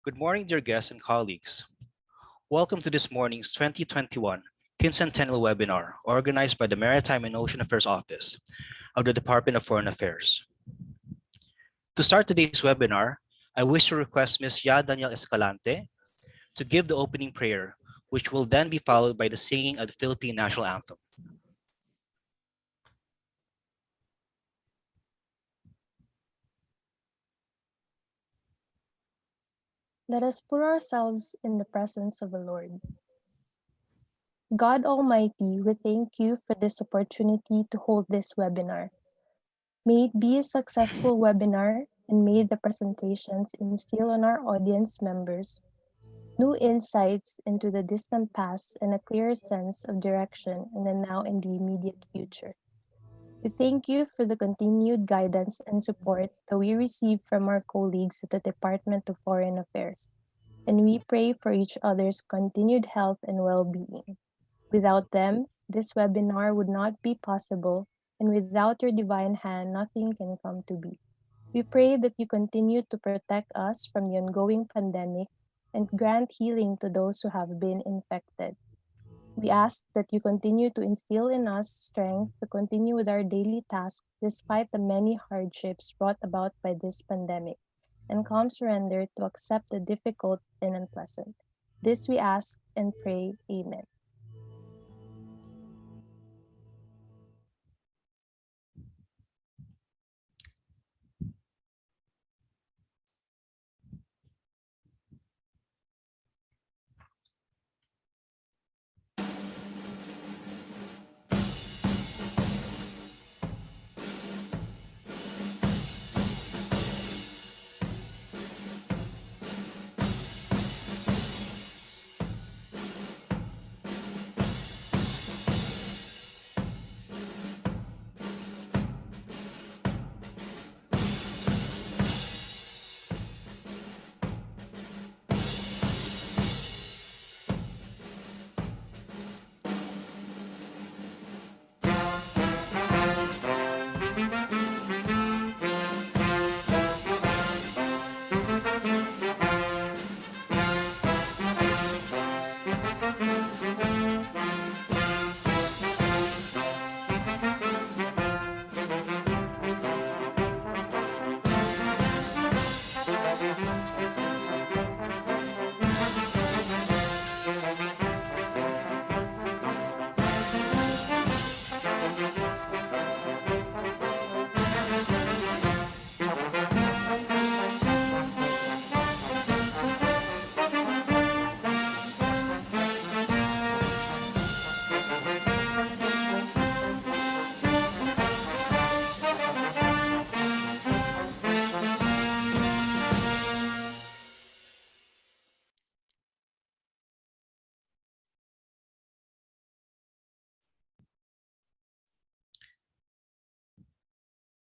Good morning, dear guests and colleagues. Welcome to this morning's 2021 Quincentennial Webinar, organized by the Maritime and Ocean Affairs Office of the Department of Foreign Affairs. To start today's webinar, I wish to request Ms. Daniel Escalante to give the opening prayer, which will then be followed by the singing of the Philippine National Anthem. Let us put ourselves in the presence of the Lord. God Almighty, we thank you for this opportunity to hold this webinar. May it be a successful webinar and may the presentations instill on our audience members new insights into the distant past and a clearer sense of direction in the now and the immediate future. We thank you for the continued guidance and support that we receive from our colleagues at the Department of Foreign Affairs, and we pray for each other's continued health and well-being. Without them, this webinar would not be possible, and without your divine hand, nothing can come to be. We pray that you continue to protect us from the ongoing pandemic and grant healing to those who have been infected. We ask that you continue to instill in us strength to continue with our daily tasks despite the many hardships brought about by this pandemic, and calm surrender to accept the difficult and unpleasant. This we ask and pray. Amen.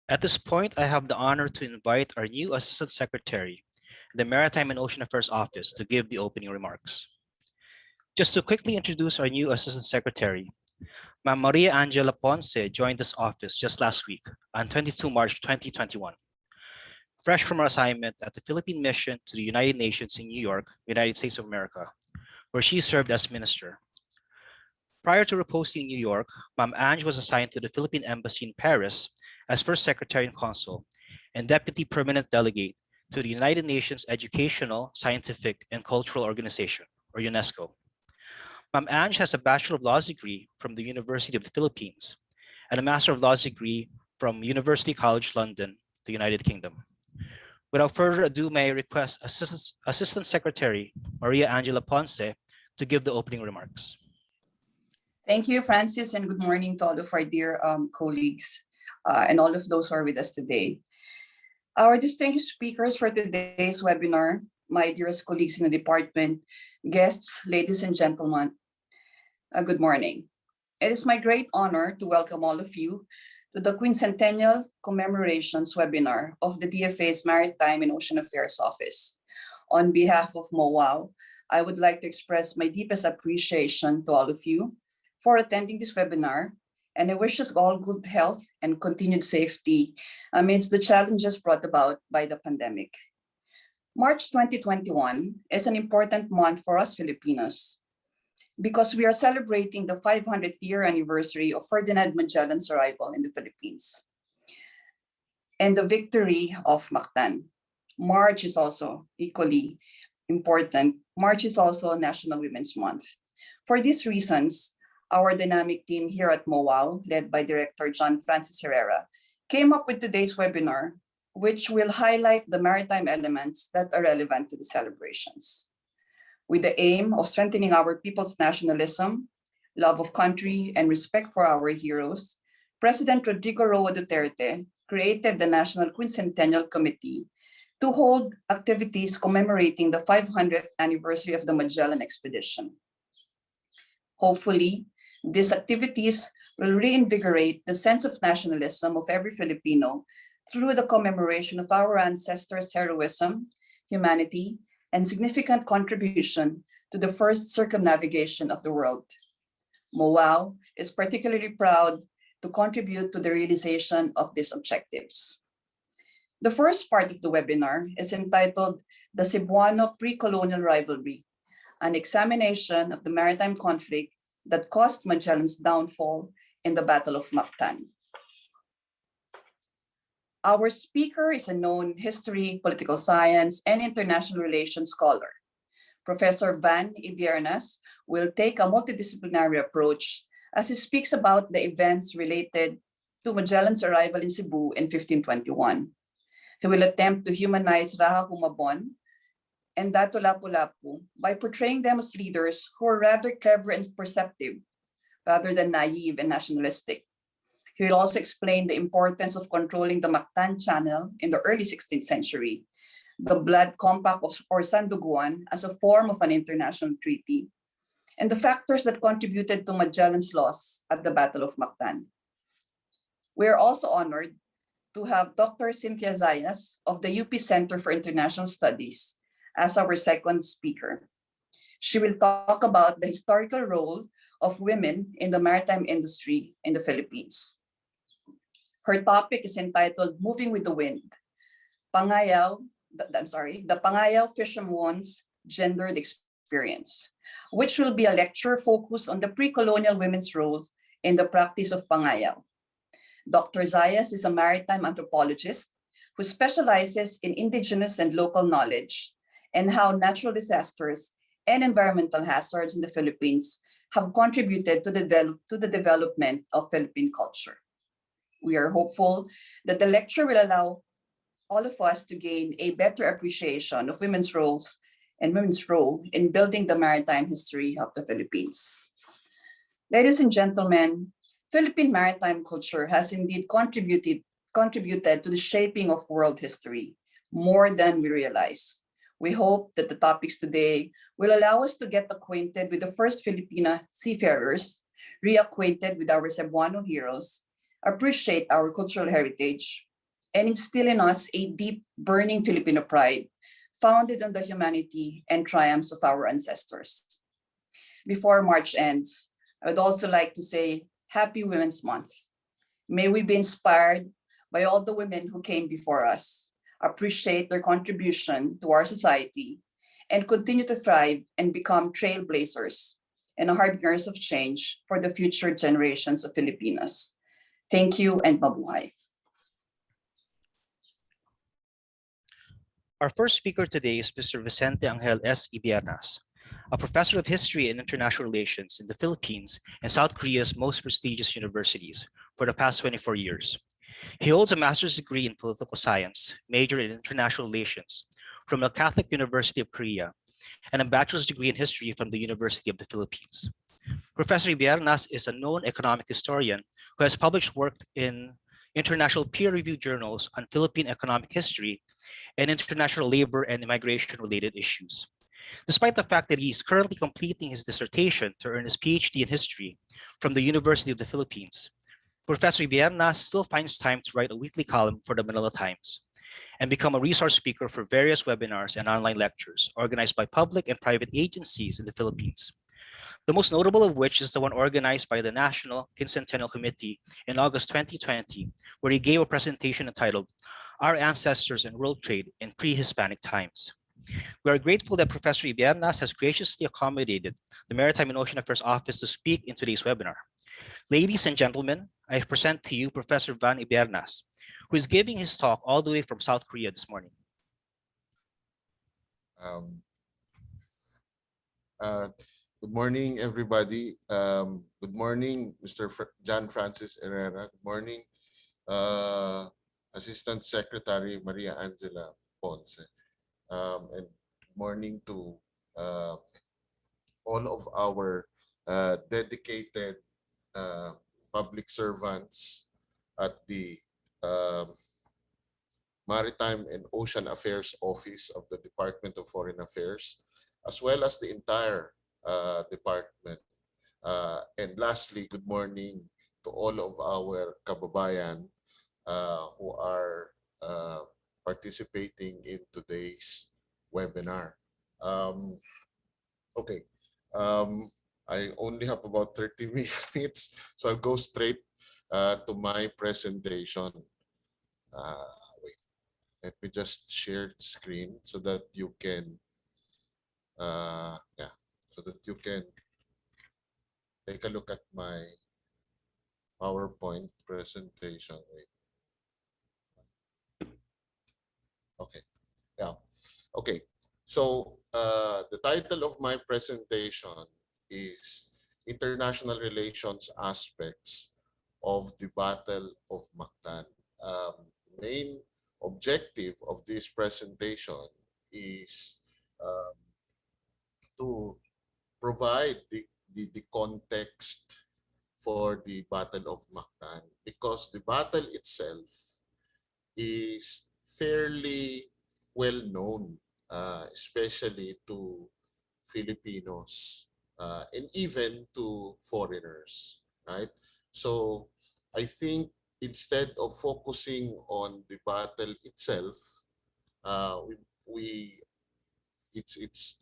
At this point, I have the honor to invite our new Assistant Secretary, the Maritime and Ocean Affairs Office, to give the opening remarks. Just to quickly introduce our new Assistant Secretary, Ma'am Maria Angela Ponce joined this office just last week on 22 March 2021. Fresh from her assignment at the Philippine Mission to the United Nations in New York, United States of America, where she served as minister. Prior to reposting in New York, Ma'am Ange was assigned to the Philippine Embassy in Paris as First Secretary and Consul and Deputy Permanent Delegate to the United Nations Educational, Scientific, and Cultural Organization, or UNESCO. Ma'am Ange has a Bachelor of Laws degree from the University of the Philippines and a Master of Laws degree from University College London, the United Kingdom. Without further ado, may I request Assistant Secretary Maria Angela Ponce to give the opening remarks. Thank you, Francis, and good morning to all of our dear colleagues and all of those who are with us today. Our distinguished speakers for today's webinar, my dearest colleagues in the department, guests, ladies and gentlemen, good morning. It is my great honor to welcome all of you to the Quincentennial Commemorations Webinar of the DFA's Maritime and Ocean Affairs Office. On behalf of MOAO, I would like to express my deepest appreciation to all of you for attending this webinar, and I wish us all good health and continued safety amidst the challenges brought about by the pandemic. March 2021 is an important month for us Filipinos because we are celebrating the 500th year anniversary of Ferdinand Magellan's arrival in the Philippines and the victory of Mactan. March is also equally important. March is also National Women's Month. For these reasons, our dynamic team here at MOAO, led by Director John Francis Herrera, came up with today's webinar, which will highlight the maritime elements that are relevant to the celebrations. With the aim of strengthening our people's nationalism, love of country, and respect for our heroes, President Rodrigo Roa Duterte created the National Quincentennial Committee to hold activities commemorating the 500th anniversary of the Magellan expedition. Hopefully, these activities will reinvigorate the sense of nationalism of every Filipino through the commemoration of our ancestors' heroism, humanity, and significant contribution to the first circumnavigation of the world. MOAO is particularly proud to contribute to the realization of these objectives. The first part of the webinar is entitled The Cebuano Pre-Colonial Rivalry, an examination of the maritime conflict that caused Magellan's downfall in the Battle of Mactan. Our speaker is a known history, political science, and international relations scholar. Professor Van Ybiernas will take a multidisciplinary approach as he speaks about the events related to Magellan's arrival in Cebu in 1521. He will attempt to humanize Raha Humabon and Dato Lapu-Lapu by portraying them as leaders who are rather clever and perceptive, rather than naive and nationalistic. He will also explain the importance of controlling the Mactan Channel in the early 16th century, the Blood Compact or Sanduguan as a form of an international treaty, and the factors that contributed to Magellan's loss at the Battle of Mactan. We are also honored to have Dr. Cynthia Zayas of the UP Center for International Studies as our second speaker. She will talk about the historical role of women in the maritime industry in the Philippines. Her topic is entitled Moving with the Wind, the Pangayaw fisherwoman's gendered experience, which will be a lecture focused on the pre-colonial women's roles in the practice of Pangayaw. Dr. Zayas is a maritime anthropologist who specializes in indigenous and local knowledge and how natural disasters and environmental hazards in the Philippines have contributed to the development of Philippine culture. We are hopeful that the lecture will allow all of us to gain a better appreciation of women's roles and women's role in building the maritime history of the Philippines. Ladies and gentlemen, Philippine maritime culture has indeed contributed to the shaping of world history more than we realize. We hope that the topics today will allow us to get acquainted with the first Filipina seafarers, reacquainted with our Cebuano heroes, appreciate our cultural heritage, and instill in us a deep, burning Filipino pride founded on the humanity and triumphs of our ancestors. Before March ends, I would also like to say Happy Women's Month. May we be inspired by all the women who came before us, appreciate their contribution to our society, and continue to thrive and become trailblazers and harbingers of change for the future generations of Filipinos. Thank you and mabuhay. Our first speaker today is Mr. Vicente Angel S. Ybiernas, a professor of history and international relations in the Philippines and South Korea's most prestigious universities for the past 24 years. He holds a master's degree in political science, major in international relations from the Catholic University of Korea, and a bachelor's degree in history from the University of the Philippines. Professor Ybiernas is a known economic historian who has published work in international peer-reviewed journals on Philippine economic history and international labor and immigration-related issues. Despite the fact that he is currently completing his dissertation to earn his PhD in history from the University of the Philippines, Professor Ybiernas still finds time to write a weekly column for the Manila Times and become a resource speaker for various webinars and online lectures organized by public and private agencies in the Philippines. The most notable of which is the one organized by the National Quincentennial Committee in August 2020, where he gave a presentation entitled Our Ancestors and World Trade in Pre-Hispanic Times. We are grateful that Professor Ybiernas has graciously accommodated the Maritime and Ocean Affairs Office to speak in today's webinar. Ladies and gentlemen, I present to you Professor Van Ybiernas, who is giving his talk all the way from South Korea this morning. Um, Good morning, everybody. Good morning, Mr. John Francis Herrera. Good morning, Assistant Secretary Maria Angela Ponce. And good morning to all of our dedicated public servants at the Maritime and Ocean Affairs Office of the Department of Foreign Affairs, as well as the entire department. And lastly, good morning to all of our kababayan who are participating in today's webinar. Okay, I only have about 30 minutes, so I'll go straight to my presentation. Wait, let me just share the screen so that you can, so that you can take a look at my PowerPoint presentation. Wait. Okay, yeah, okay. So the title of my presentation is International Relations Aspects of the Battle of Mactan. Main objective of this presentation is to provide the context for the Battle of Mactan, because the battle itself is fairly well known, especially to Filipinos and even to foreigners, right? So I think instead of focusing on the battle itself, we it's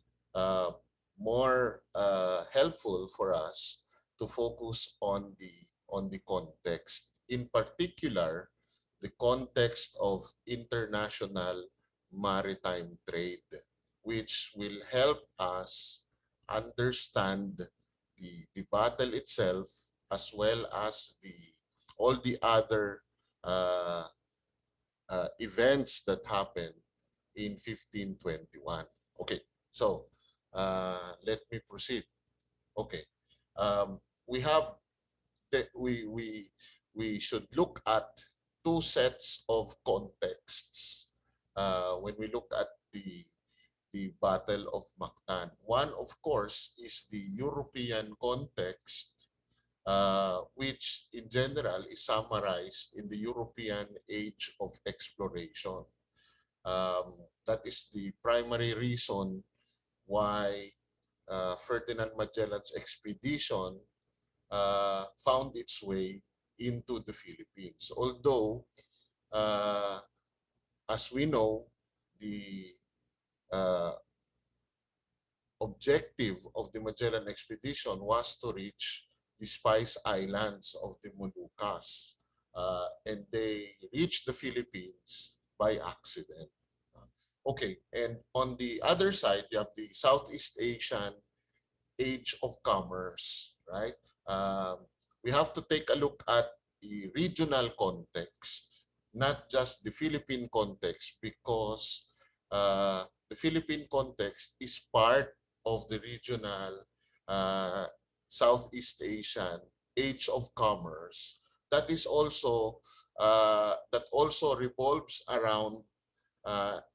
more helpful for us to focus on the context. In particular, the context of international maritime trade, which will help us understand the battle itself, as well as all the other events that happened in 1521. Okay, so let me proceed. Okay, we have we should look at two sets of contexts when we look at the Battle of Mactan. One, of course, is the European context, which in general is summarized in the European Age of Exploration. That is the primary reason why Ferdinand Magellan's expedition found its way into the Philippines. Although, as we know, the objective of the Magellan expedition was to reach the Spice Islands of the Moluccas, and they reached the Philippines by accident. Okay, and on the other side, you have the Southeast Asian Age of Commerce, right? We have to take a look at the regional context, not just the Philippine context, because the Philippine context is part of the regional Southeast Asian Age of Commerce that is also that also revolves around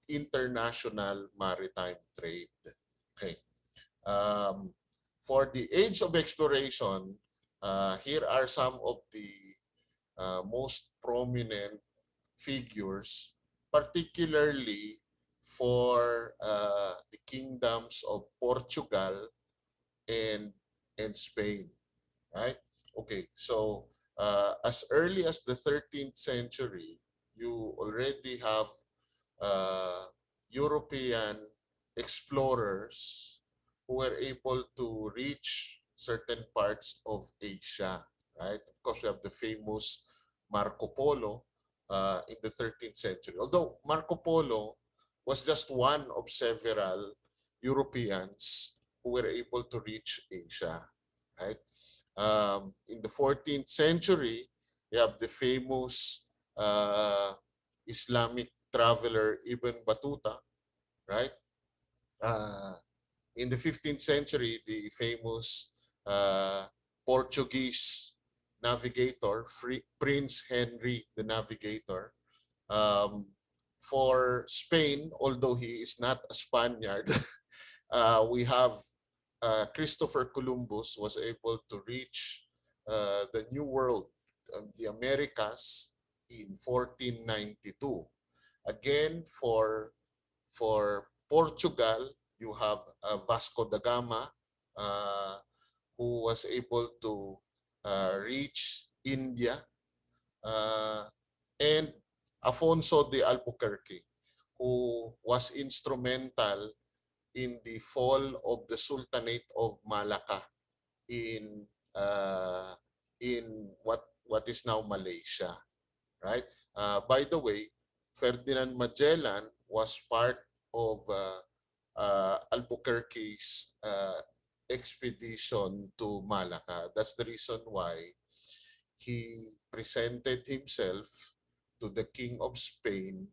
international maritime trade. Okay. For the Age of Exploration, here are some of the most prominent figures, particularly for the kingdoms of Portugal and Spain, right? Okay, so as early as the 13th century, you already have European explorers who were able to reach certain parts of Asia, right? Of course, we have the famous Marco Polo in the 13th century. Although Marco Polo was just one of several Europeans who were able to reach Asia, right? In the 14th century, you have the famous Islamic traveler Ibn Battuta, right? Uh, in the 15th century, the famous Portuguese navigator, Prince Henry the Navigator. For Spain, although he is not a Spaniard, we have Christopher Columbus was able to reach the New World, the Americas, in 1492. Again, for Portugal, you have Vasco da Gama, who was able to reach India, and Afonso de Albuquerque, who was instrumental in the fall of the Sultanate of Malacca in what is now Malaysia, right? By the way, Ferdinand Magellan was part of Albuquerque's expedition to Malacca. That's the reason why he presented himself to the King of Spain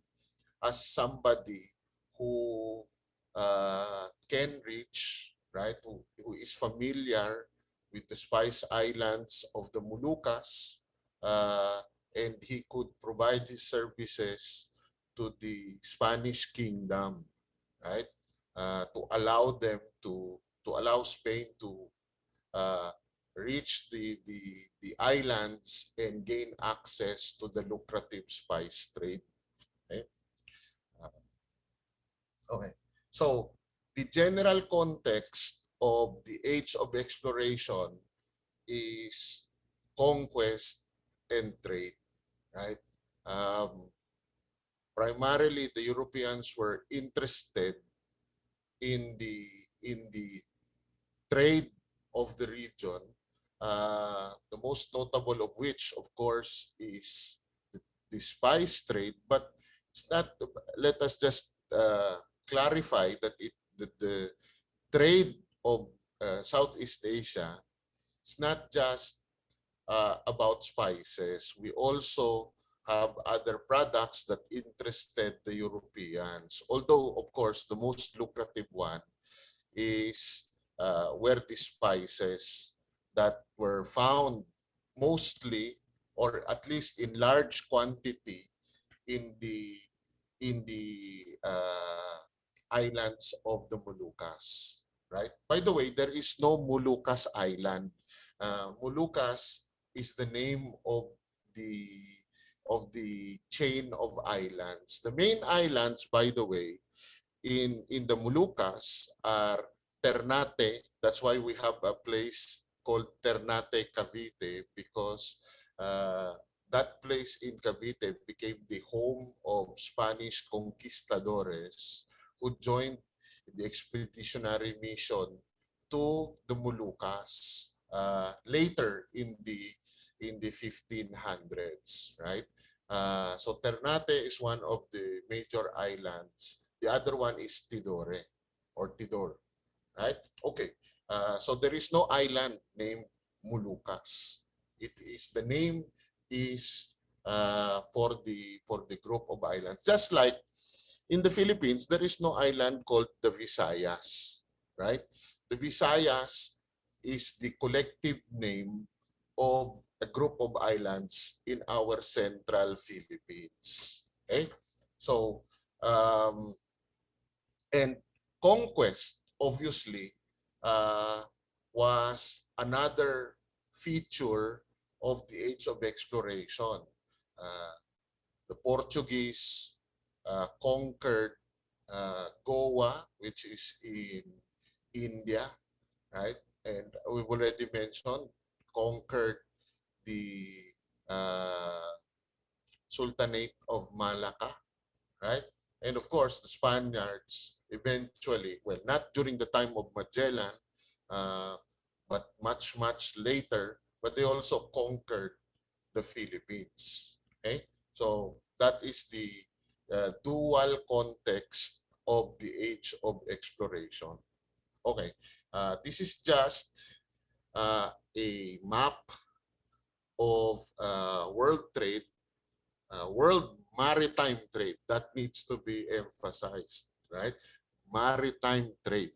as somebody who can reach, right, who is familiar with the Spice Islands of the Moluccas, and he could provide his services to the Spanish kingdom, right, to allow them to allow Spain to reach the islands and gain access to the lucrative spice trade. Okay. Okay. So the general context of the age of exploration is conquest and trade, right? Primarily, the Europeans were interested in the trade of the region. The most notable of which, of course, is the spice trade. But it's not. Let us just clarify that the trade of Southeast Asia is not just about spices. We also have other products that interested the Europeans. Although, of course, the most lucrative one is were the spices that were found mostly, or at least in large quantity, in the islands of the Moluccas, right? By the way, there is no Moluccas Island. Moluccas is the name of the chain of islands. The main islands, by the way, in the Moluccas are Ternate. That's why we have a place called Ternate, Cavite, because that place in Cavite became the home of Spanish conquistadores who joined the expeditionary mission to the Moluccas later in the 1500s, right? So Ternate is one of the major islands. The other one is Tidore or Tidor, right? Okay. So there is no island named Moluccas. The name is for the group of islands. Just like in the Philippines, there is no island called the Visayas, right? The Visayas is the collective name of a group of islands in our central Philippines. Okay? So, and conquest, obviously, was another feature of the age of exploration. The Portuguese conquered Goa, which is in India, right? And we've already mentioned, conquered the Sultanate of Malacca, right? And of course, the Spaniards eventually, well, not during the time of Magellan, but much, much later, but they also conquered the Philippines, okay? So that is the dual context of the age of exploration. Okay, this is just a map of world trade, world maritime trade. That needs to be emphasized, right? Maritime trade.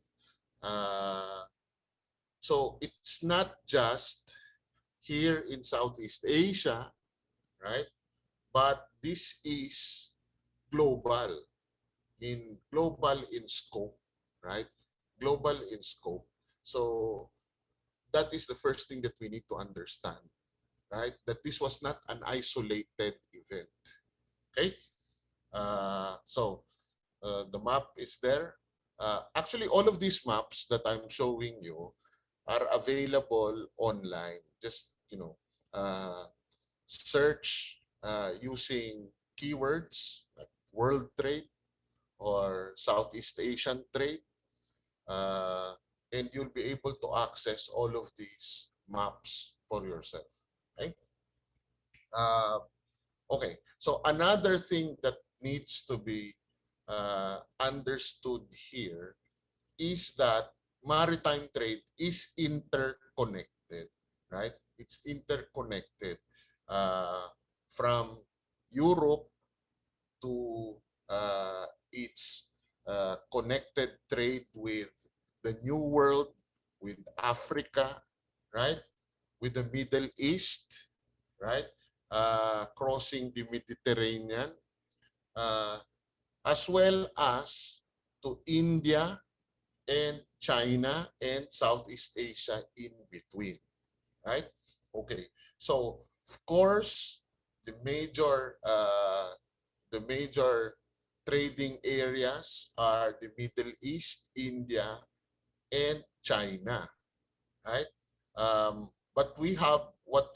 So it's not just here in Southeast Asia, right? But this is global in scope, right? Global in scope. So that is the first thing that we need to understand, right? That this was not an isolated event. Okay. The map is there. Actually, all of these maps that I'm showing you are available online. Just search using keywords like world trade or Southeast Asian trade, and you'll be able to access all of these maps for yourself. Okay. Okay. So another thing that needs to be understood here is that maritime trade is interconnected, right? It's interconnected from Europe to its connected trade with the New World, with Africa, right? With the Middle East, right? Crossing the Mediterranean, as well as to India and China and Southeast Asia in between, right? Okay, so of course the major trading areas are the Middle East, India, and China, right? But we have what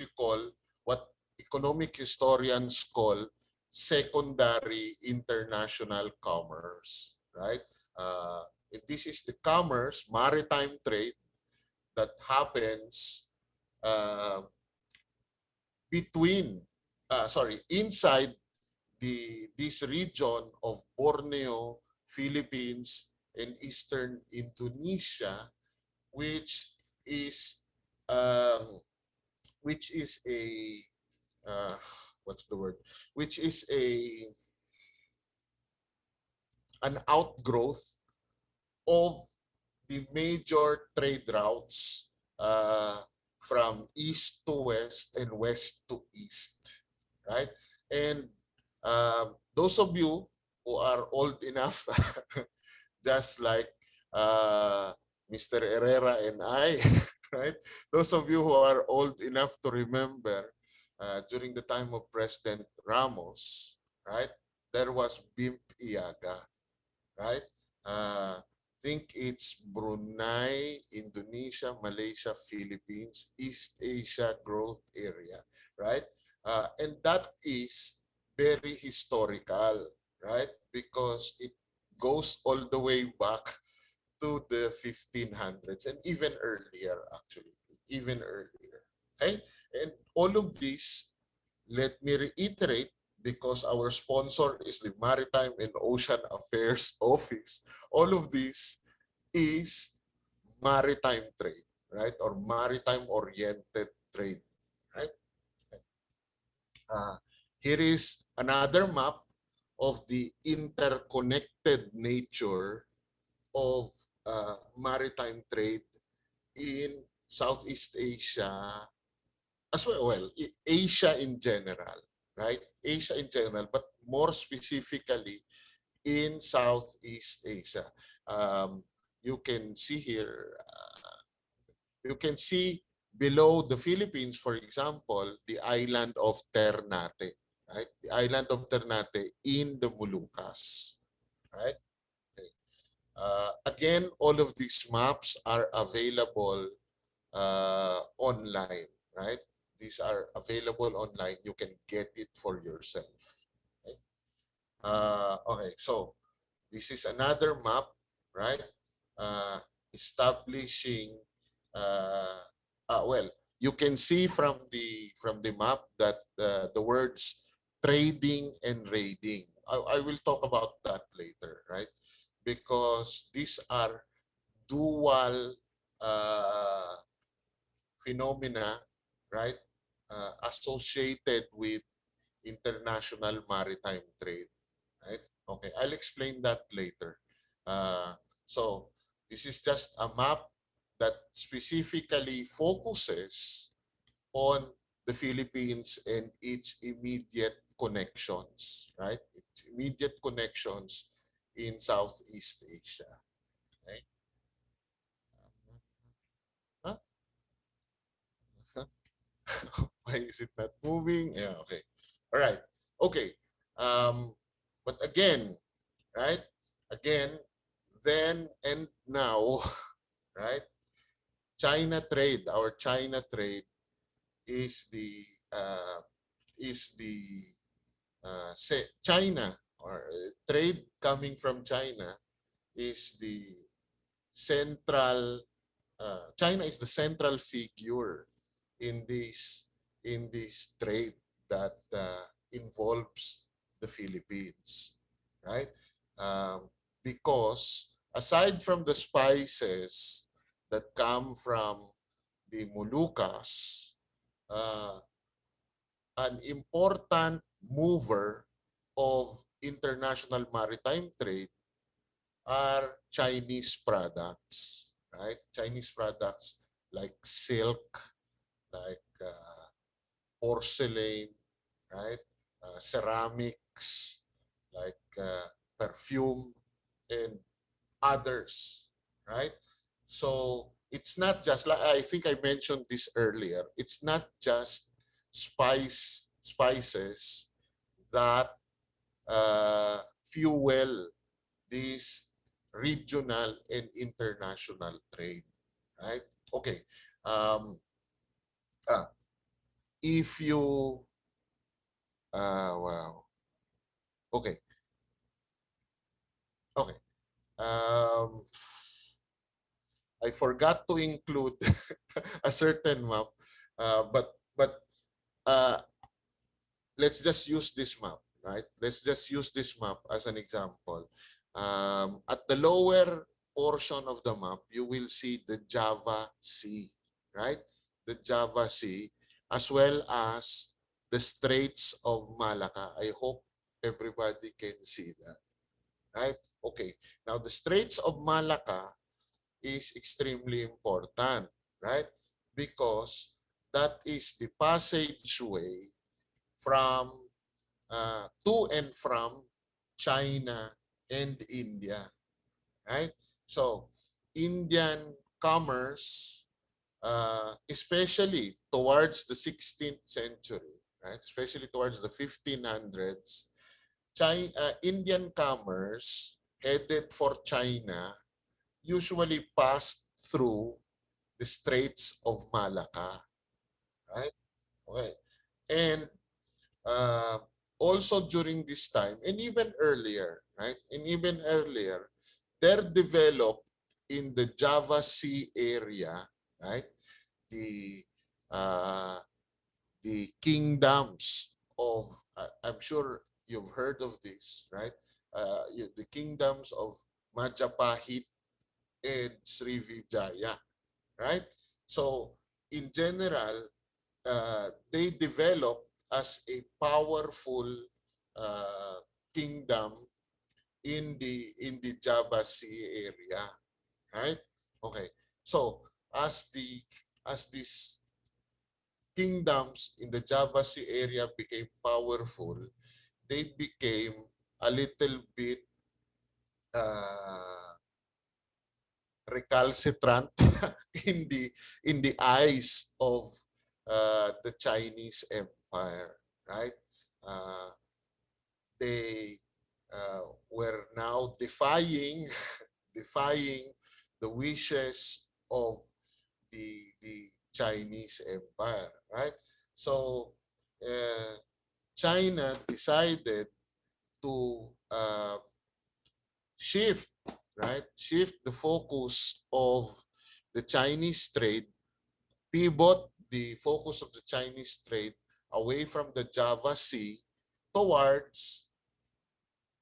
economic historians call secondary international commerce, right? This is the commerce, maritime trade that happens inside this region of Borneo, Philippines, and Eastern Indonesia, which is a what's the word? Which is an outgrowth of the major trade routes from east to west and west to east, right? And those of you who are old enough, just like Mr. Herrera and I, right? Those of you who are old enough to remember during the time of President Ramos, right? There was BIMP Iaga, right? Think it's Brunei, Indonesia, Malaysia, Philippines, East Asia Growth Area, right? And that is very historical, right? Because it goes all the way back to the 1500s and even earlier, actually, even earlier. Okay? And all of this, let me reiterate, because our sponsor is the Maritime and Ocean Affairs Office, all of this is maritime trade, right? Or maritime-oriented trade, right? Here is another map of the interconnected nature of maritime trade in Southeast Asia as well. Well, Asia in general, right? Asia in general, but more specifically in Southeast Asia. You can see here, you can see below the Philippines, for example, the island of Ternate, right? The island of Ternate in the Moluccas, right? Okay. Again, all of these maps are available online, right? These are available online. You can get it for yourself. Okay, okay, so this is another map, right? Establishing, well, you can see from the map that the words trading and raiding. I will talk about that later, right? because these are dual phenomena, right, associated with international maritime trade, right? Okay, I'll explain that later. So this is just a map that specifically focuses on the Philippines and its immediate connections, right? Its immediate connections in Southeast Asia. Okay? Huh? Why is it not moving? Yeah, okay. All right. Okay. But again, right? Again, then and now, right? China trade, our China trade is the uh, China or trade coming from China is the central. China is the central figure in this trade that involves the Philippines, right? Because aside from the spices that come from the Moluccas, uh, an important mover of international maritime trade are Chinese products, right? Chinese products like silk, like porcelain, right? Ceramics, like perfume, and others, right? So it's not just like I think I mentioned this earlier. It's not just spices that fuel this regional and international trade, right? Okay. Um, uh, if you, wow. Okay. Okay. Um, I forgot to include a certain map, but uh, let's just use this map, right? Let's just use this map as an example. At the lower portion of the map, you will see the Java Sea, right? The Java Sea, as well as the Straits of Malacca. I hope everybody can see that, right? Okay. Now, the Straits of Malacca is extremely important, right? Because that is the passageway from to and from China and India, right? So Indian commerce, especially towards the 16th century, right? Especially towards the 1500s, Indian commerce headed for China usually passed through the Straits of Malacca, right? Okay. And uh, also during this time, and even earlier, right? And even earlier, they're developed in the Java Sea area, right? The uh, the kingdoms of, I'm sure you've heard of this, right? The kingdoms of Majapahit and Srivijaya, right? So in general, they developed as a powerful uh, kingdom in the Java Sea area, right? Okay. So as these kingdoms in the Java Sea area became powerful, they became a little bit uh, recalcitrant in the eyes of the Chinese Empire, right? Uh, they were now defying defying the wishes of the Chinese Empire, right? So China decided to shift, right? Shift the focus of the Chinese trade, pivot the focus of the Chinese trade away from the Java Sea towards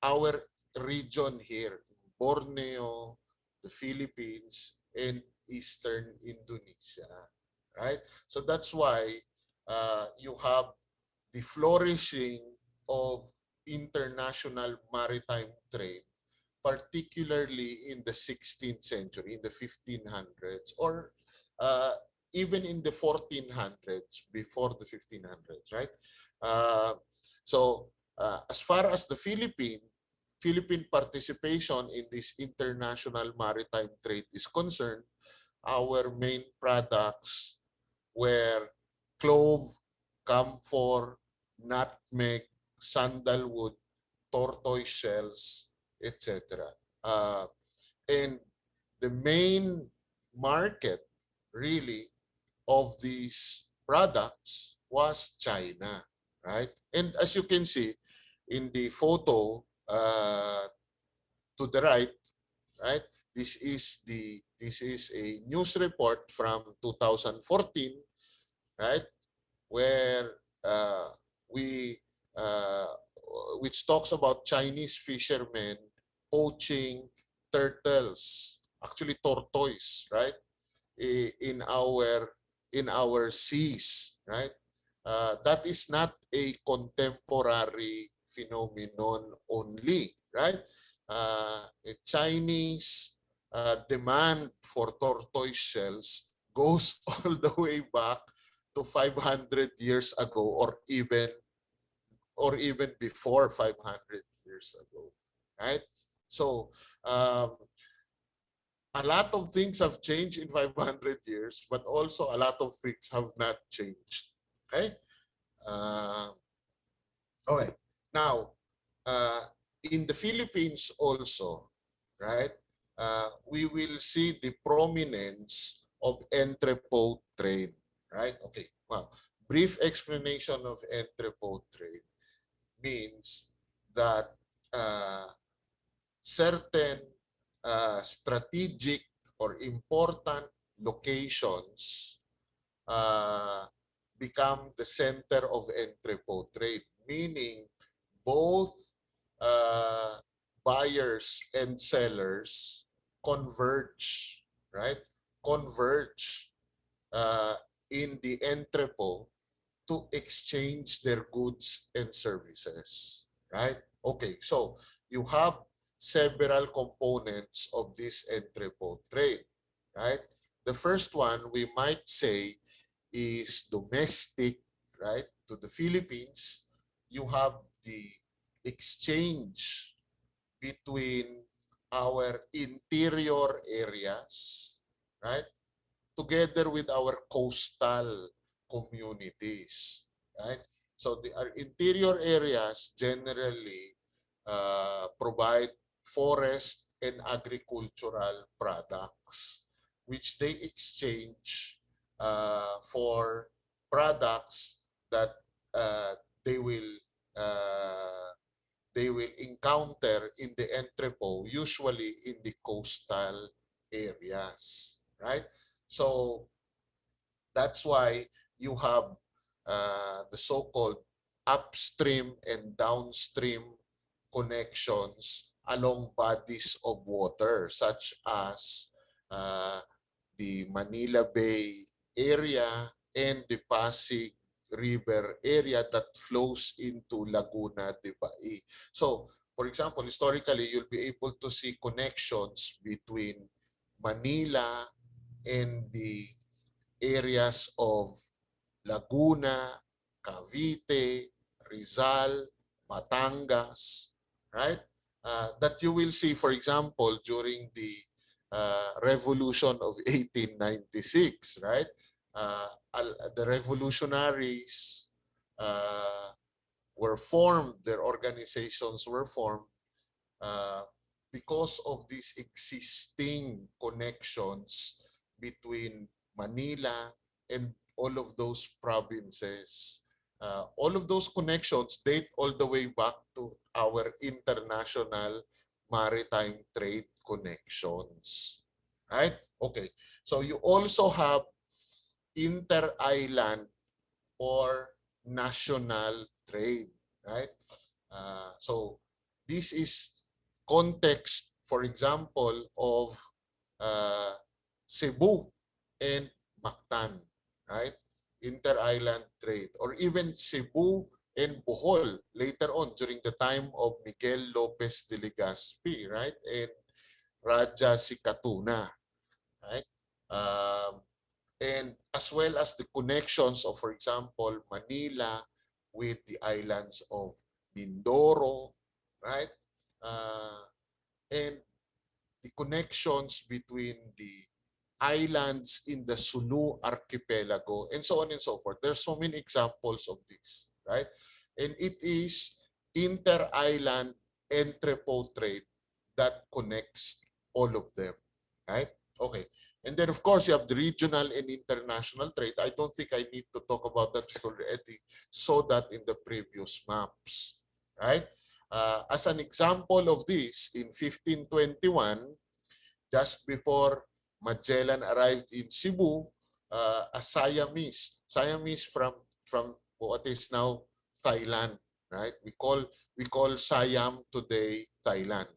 our region here, Borneo, the Philippines, and Eastern Indonesia, right? So that's why you have the flourishing of international maritime trade, particularly in the 16th century, in the 1500s, or uh, even in the 1400s, before the 1500s, right? Uh, as far as the Philippine participation in this international maritime trade is concerned, our main products were clove, camphor, nutmeg, sandalwood, tortoise shells, etc. And the main market, really, of these products was China, right? And as you can see in the photo to the right? This is a news report from 2014, right? Where we uh, which talks about Chinese fishermen poaching turtles, actually tortoise, right? In our seas, right? That is not a contemporary phenomenon only, right? A Chinese demand for tortoise shells goes all the way back to 500 years ago, or even before 500 years ago, right? So a lot of things have changed in 500 years, but also a lot of things have not changed. Okay? Okay. Now, in the Philippines also, right, we will see the prominence of entrepot trade, right? Okay. Well, brief explanation of entrepot trade means that certain strategic or important locations become the center of entrepot trade, meaning both uh, buyers and sellers converge, right? Converge uh, in the entrepot to exchange their goods and services, right? Okay, so you have several components of this entrepot trade, right? The first one we might say is domestic, right? To the Philippines, you have the exchange between our interior areas, right? Together with our coastal communities, right? So our interior areas generally provide forest and agricultural products, which they exchange for products that uh, they will uh, they will encounter in the entrepot, usually in the coastal areas, right? So that's why you have the so-called upstream and downstream connections along bodies of water, such as uh, the Manila Bay area and the Pasig River area that flows into Laguna de Bai. So, for example, historically, you'll be able to see connections between Manila and the areas of Laguna, Cavite, Rizal, Batangas, right? That you will see, for example, during the revolution of 1896, right? Uh, the revolutionaries were formed, their organizations were formed uh, because of these existing connections between Manila and all of those provinces. All of those connections date all the way back to our international maritime trade connections. Right? Okay. So you also have inter-island or national trade. Right? So this is context for example, of Cebu and Mactan, right? Inter-island trade, or even Cebu and Bohol later on during the time of Miguel Lopez de Legazpi, right? And Raja Sikatuna, right? And as well as the connections of, for example, Manila with the islands of Mindoro, right? And the connections between the islands in the Sulu archipelago, and so on and so forth. There's so many examples of this, right? And it is inter-island entrepot trade that connects all of them, right? Okay. And then, of course, you have the regional and international trade. I don't think I need to talk about that because already saw that in the previous maps, right? As an example of this, in 1521, just before Magellan arrived in Cebu, a Siamese from what is now Thailand, right? We call Siam today Thailand,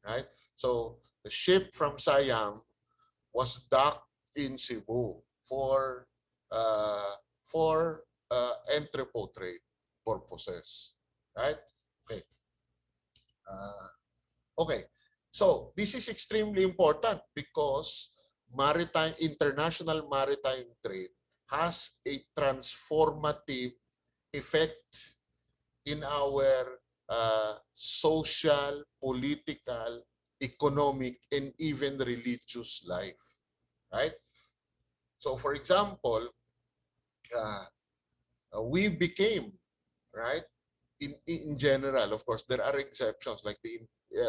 right? So the ship from Siam was docked in Cebu uh, for entrepot trade purposes, right? Okay. Okay. So this is extremely important because international maritime trade has a transformative effect in our social, political, economic, and even religious life, right? So for example, uh, we became, right, in general, of course, there are exceptions like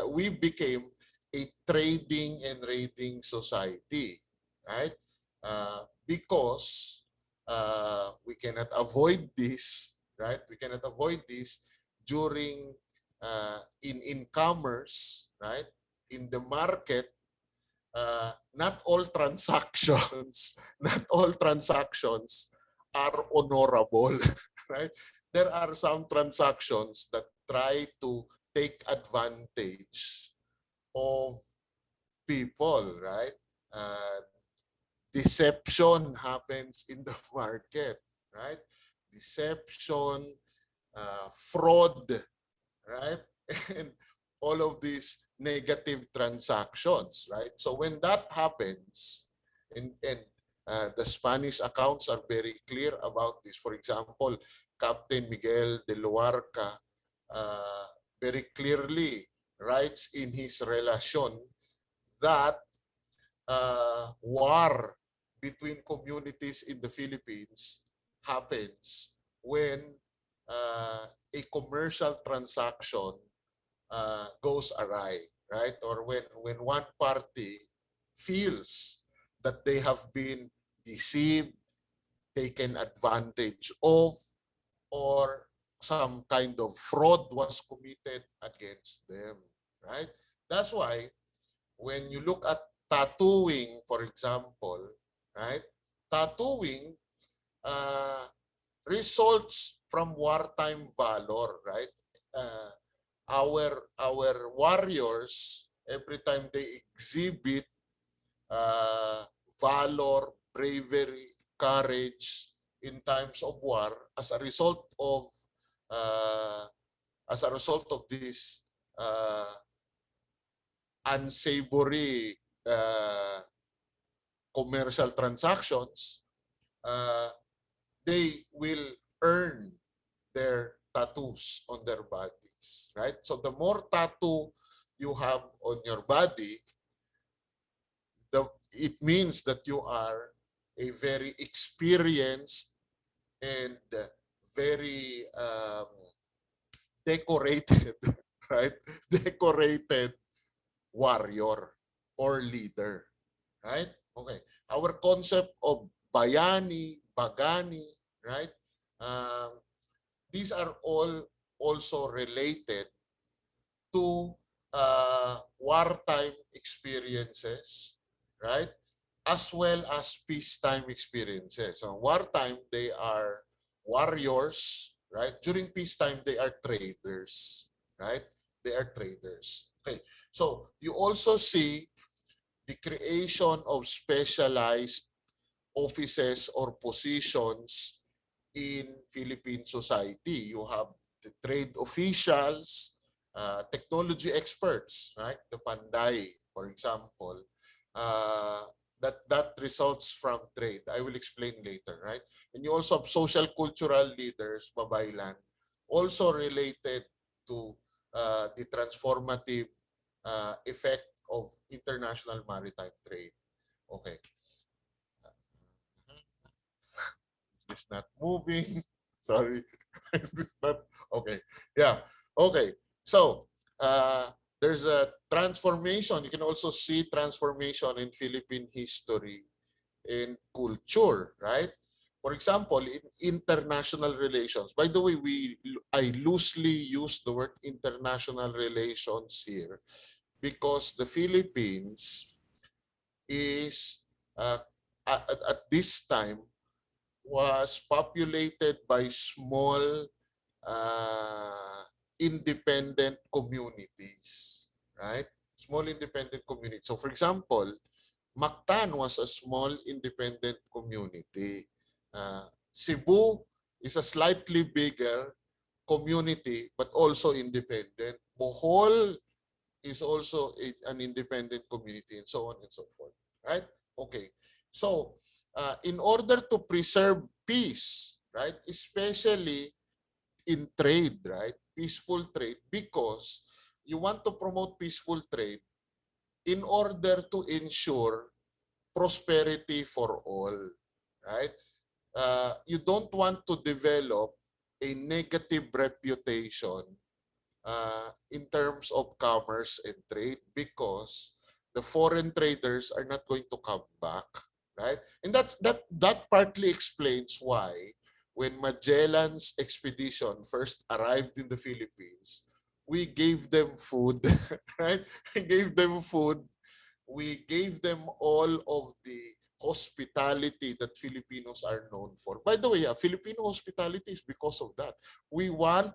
we became a trading and raiding society, right? Because we cannot avoid this, right? We cannot avoid this during in commerce, right? In the market, not all transactions, not all transactions are honorable, right? There are some transactions that try to take advantage of people, right? Deception happens in the market, right? Deception, fraud, right? And all of these negative transactions, right? So when that happens, and the Spanish accounts are very clear about this. For example, Captain Miguel de Luarca very clearly writes in his Relation that war between communities in the Philippines happens when a commercial transaction goes awry, right? Or when one party feels that they have been deceived, taken advantage of, or some kind of fraud was committed against them, right? That's why when you look at tattooing, for example, right? Tattooing results from wartime valor, right? Our warriors, every time they exhibit valor, bravery, courage in times of war, as a result of this unsavory commercial transactions, they will earn their tattoos on their bodies, right? So the more tattoo you have on your body, it means that you are a very experienced and very decorated, right? Decorated warrior or leader, right? Okay. Our concept of bayani, bagani, right? These are all also related to wartime experiences, right? As well as peacetime experiences. So wartime, they are warriors, right? During peacetime, they are traders, right? They are traders. Okay. So you also see the creation of specialized offices or positions in Philippine society. You have the trade officials, technology experts, right? The panday, for example, uh, that results from trade. I will explain later, right? And you also have social cultural leaders, babaylan, also related to the transformative effect of international maritime trade. Okay. It's not moving. Sorry. It's not okay. Yeah. Okay. So there's a transformation. You can also see transformation in Philippine history and culture, right? For example, in international relations. By the way, I loosely use the word international relations here because the Philippines is at this time was populated by small uh, independent communities, right? Small independent communities. So for example, Mactan was a small independent community. Cebu is a slightly bigger community, but also independent. Bohol is also an independent community, and so on and so forth, right? Okay. So, in order to preserve peace, right, especially in trade, right, peaceful trade, because you want to promote peaceful trade in order to ensure prosperity for all, right? You don't want to develop a negative reputation in terms of commerce and trade because the foreign traders are not going to come back, right? And that partly explains why when Magellan's expedition first arrived in the Philippines, we gave them food, right? We gave them food. We gave them all of the hospitality that Filipinos are known for. By the way, Filipino hospitality is because of that. We want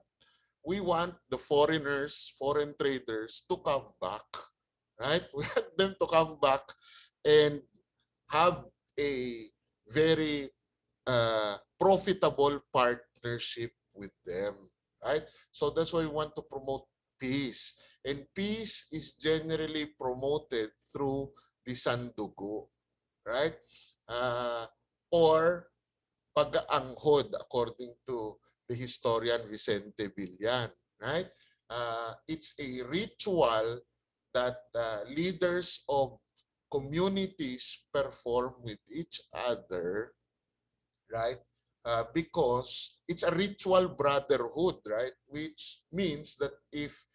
the foreigners, foreign traders to come back, right? We want them to come back and have a very profitable partnership with them, right? So that's why we want to promote peace. And peace is generally promoted through the sandugo, right? Or pag-aanghod according to the historian Vicente, right? It's a ritual that leaders of communities perform with each other, right? Because it's a ritual brotherhood, right? Which means that if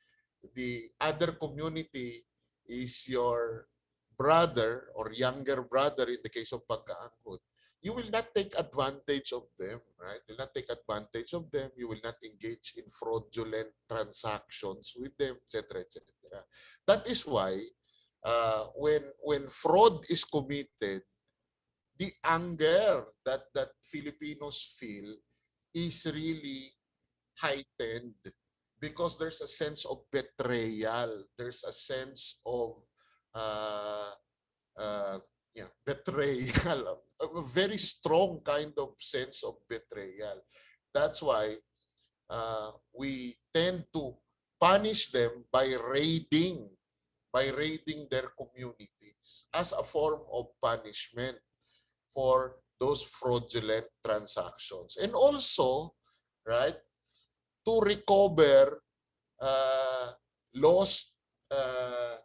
the other community is your brother or younger brother in the case of pagkaangkot, you will not take advantage of them, right? You will not take advantage of them. You will not engage in fraudulent transactions with them, etc., etc. That is why when fraud is committed, the anger that Filipinos feel is really heightened because there's a sense of betrayal. There's a sense of uh, uh, betrayal, a very strong kind of sense of betrayal. That's why we tend to punish them by raiding their communities as a form of punishment for those fraudulent transactions. And also, right, to recover uh, lost uh,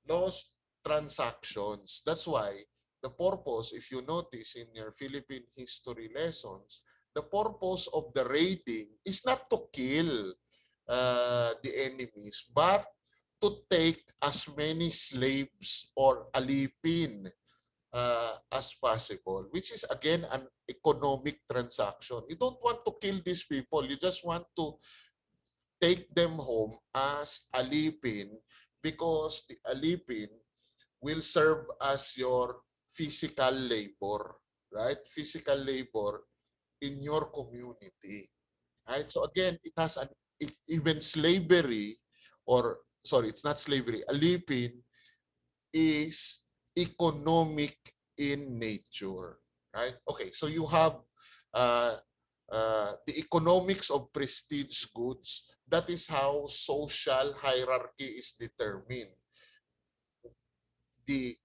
lost transactions. That's why the purpose, if you notice in your Philippine history lessons, the purpose of the raiding is not to kill the enemies, but to take as many slaves or alipin as possible, which is again an economic transaction. You don't want to kill these people. You just want to take them home as alipin because the alipin will serve as your physical labor, right? Physical labor in your community, right? So again, it has an even slavery or sorry, it's not slavery, alipin is economic in nature, right? Okay, so you have the economics of prestige goods. That is how social hierarchy is determined. The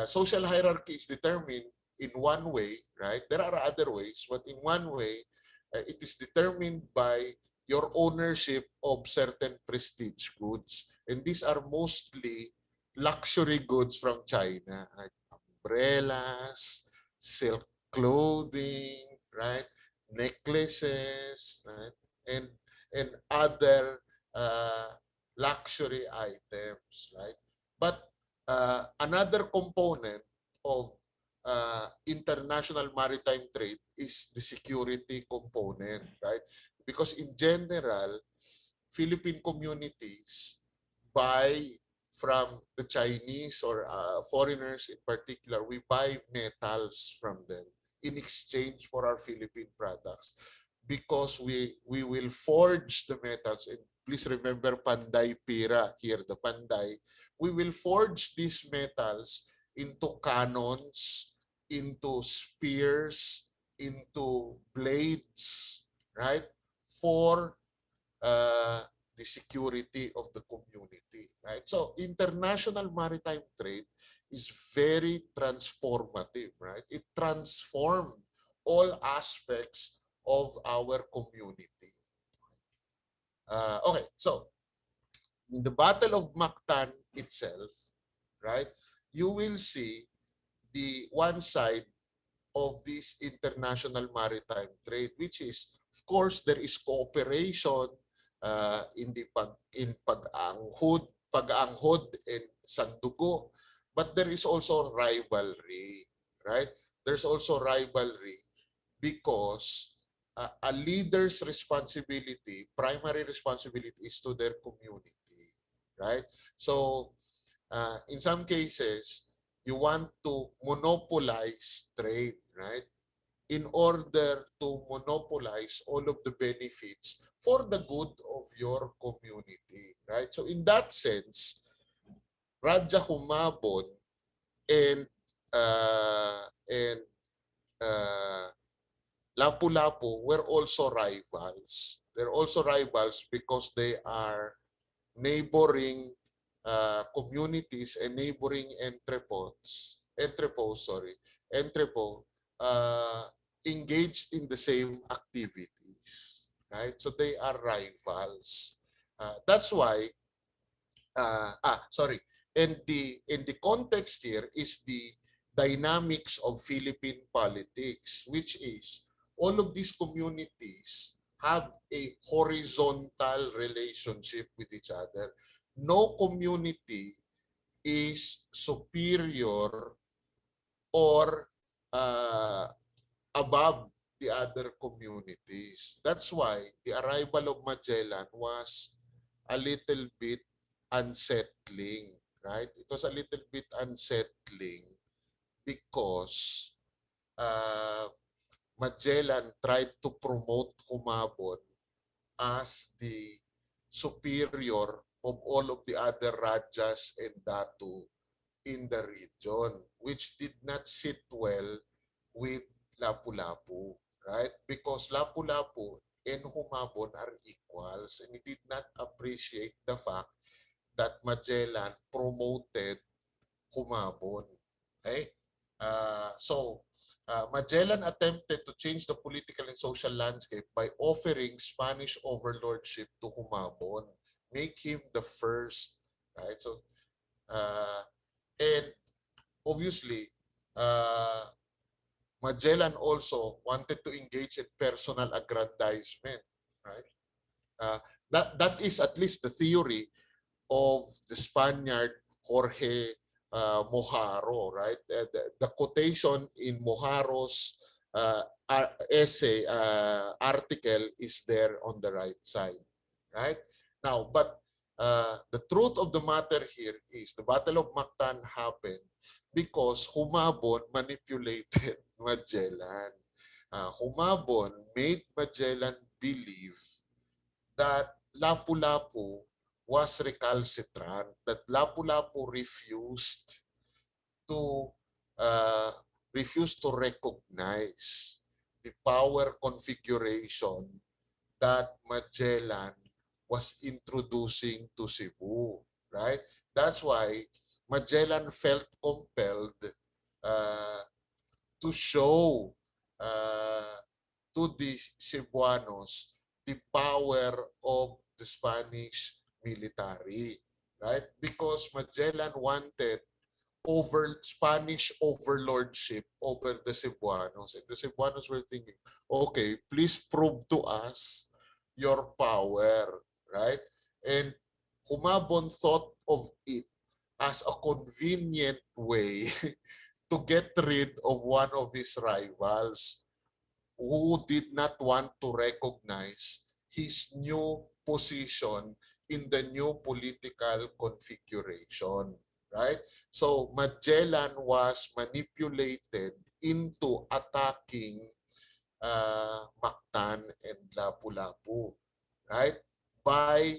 social hierarchy is determined in one way, right? There are other ways, but in one way, it is determined by your ownership of certain prestige goods. And these are mostly luxury goods from China, like umbrellas, silk clothing, right? Necklaces, right? And, and other luxury items, right? But another component of international maritime trade is the security component, right? Because in general, Philippine communities buy from the Chinese or foreigners in particular, we buy metals from them in exchange for our Philippine products because we will forge the metals. And please remember Panday Pira here, the Panday. We will forge these metals into cannons, into spears, into blades, right? For the security of the community, right? So international maritime trade is very transformative, right? It transformed all aspects of our community. Okay, so in the Battle of Mactan itself, right, you will see the one side of this international maritime trade, which is, of course, there is cooperation in the pag-anghod and sandugo, but there is also rivalry, right? There's also rivalry because a leader's responsibility, primary responsibility, is to their community, right? So in some cases, you want to monopolize trade, right? In order to monopolize all of the benefits for the good of your community, right? So in that sense, Raja Humabon and uh, and uh, Lapu-Lapu were also rivals. They're also rivals because they are neighboring communities and neighboring entrepot engaged in the same activities, right? So they are rivals. That's why, sorry, and the context here is the dynamics of Philippine politics, which is all of these communities have a horizontal relationship with each other. No community is superior or above the other communities. That's why the arrival of Magellan was a little bit unsettling, right? It was a little bit unsettling because Magellan tried to promote Humabon as the superior of all of the other Rajas and Datu in the region, which did not sit well with Lapu-Lapu, right? Because Lapu-Lapu and Humabon are equals, and he did not appreciate the fact that Magellan promoted Humabon. Okay? Magellan attempted to change the political and social landscape by offering Spanish overlordship to Humabon, make him the first, right? So, and obviously, Magellan also wanted to engage in personal aggrandizement, right? That is at least the theory of the Spaniard Jorge Mojarro, right? The quotation in Mojarro's essay article is there on the right side, right? Now, but the truth of the matter here is the Battle of Mactan happened because Humabon manipulated Magellan. Humabon made Magellan believe that Lapu-Lapu was recalcitrant, that Lapu-Lapu to uh, refused to recognize the power configuration that Magellan was introducing to Cebu, right? That's why Magellan felt compelled uh, to show uh, to the Cebuanos the power of the Spanish military, right? Because Magellan wanted Spanish overlordship over the Cebuanos. And the Cebuanos were thinking, okay, please prove to us your power, right? And Humabon thought of it as a convenient way to get rid of one of his rivals who did not want to recognize his new position in the new political configuration, right? So Magellan was manipulated into attacking Mactan and Lapu-Lapu, right? By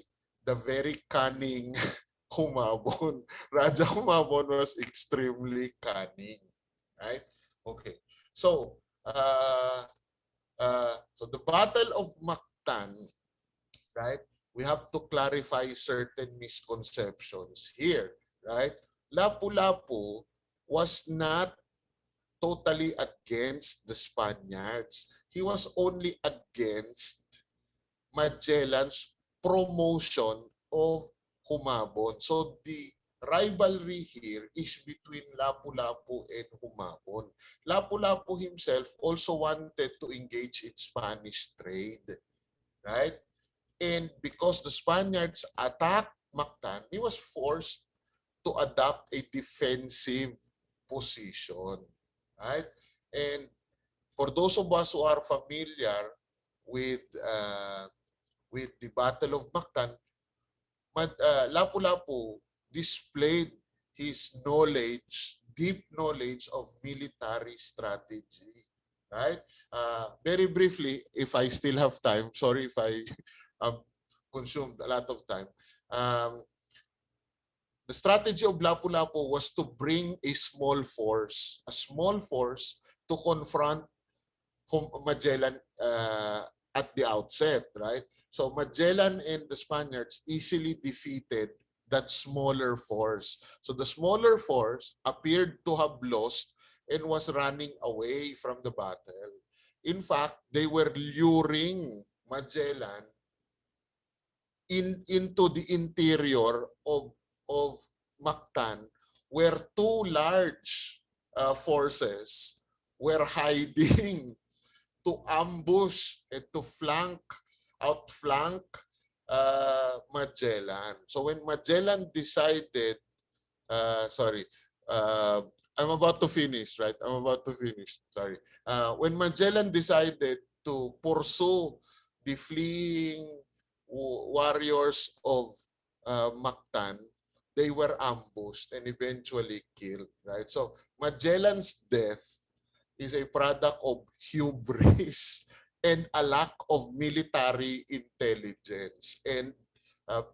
the very cunning Humabon. Raja Humabon was extremely cunning, right? Okay. So, so the Battle of Mactan, right? We have to clarify certain misconceptions here, right? Lapu-Lapu was not totally against the Spaniards. He was only against Magellan's promotion of Humabon. So the rivalry here is between Lapu-Lapu and Humabon. Lapu-Lapu himself also wanted to engage in Spanish trade, right? And because the Spaniards attacked Mactan, he was forced to adopt a defensive position, right? And for those of us who are familiar with the Battle of Mactan, Lapu-Lapu displayed his knowledge, deep knowledge of military strategy, right? Very briefly, if I still have time, sorry if I consumed a lot of time. The strategy of Lapu-Lapu was to bring a small force to confront Magellan at the outset, right? So Magellan and the Spaniards easily defeated that smaller force. So the smaller force appeared to have lost and was running away from the battle. In fact, they were luring Magellan into the interior of Mactan, where two large forces were hiding to ambush and to outflank Magellan. So when Magellan decided, sorry, I'm about to finish, right? I'm about to finish, sorry. When Magellan decided to pursue the fleeing warriors of Mactan, they were ambushed and eventually killed, right? So Magellan's death is a product of hubris and a lack of military intelligence and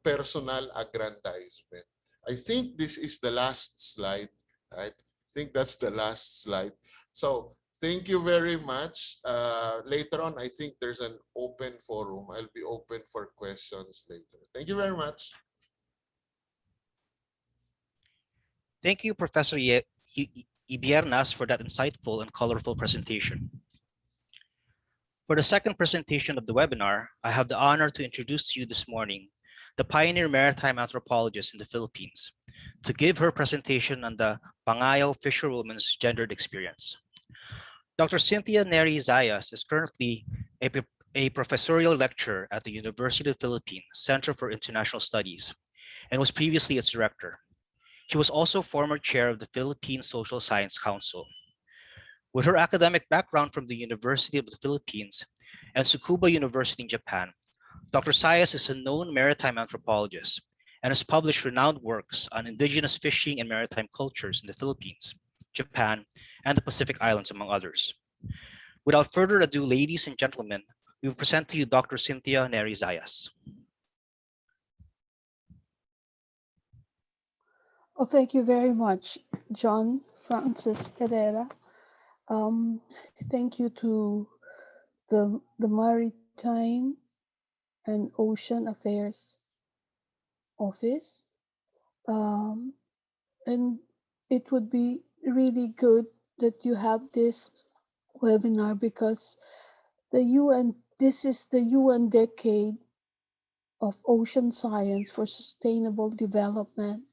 personal aggrandizement. I think this is the last slide, right? I think that's the last slide. So thank you very much. Later on, I think there's an open forum. I'll be open for questions later. Thank you very much. Thank you, Professor Ybiernas, for that insightful and colorful presentation. For the second presentation of the webinar, I have the honor to introduce to you this morning the pioneer maritime anthropologist in the Philippines to give her presentation on the Pangayaw fisherwoman's gendered experience. Dr. Cynthia Neri Zayas is currently a professorial lecturer at the University of the Philippines Center for International Studies and was previously its director. She was also former chair of the Philippine Social Science Council. With her academic background from the University of the Philippines and Tsukuba University in Japan, Dr. Zayas is a known maritime anthropologist and has published renowned works on indigenous fishing and maritime cultures in the Philippines, Japan, and the Pacific Islands, among others. Without further ado, ladies and gentlemen, we will present to you Dr. Cynthia Neri Zayas. Oh, thank you very much, John Francis Herrera. Um, Thank you to the Maritime and Ocean Affairs Office. Um, and it would be really good that you have this webinar because the UN, this is the UN Decade of Ocean Science for Sustainable Development,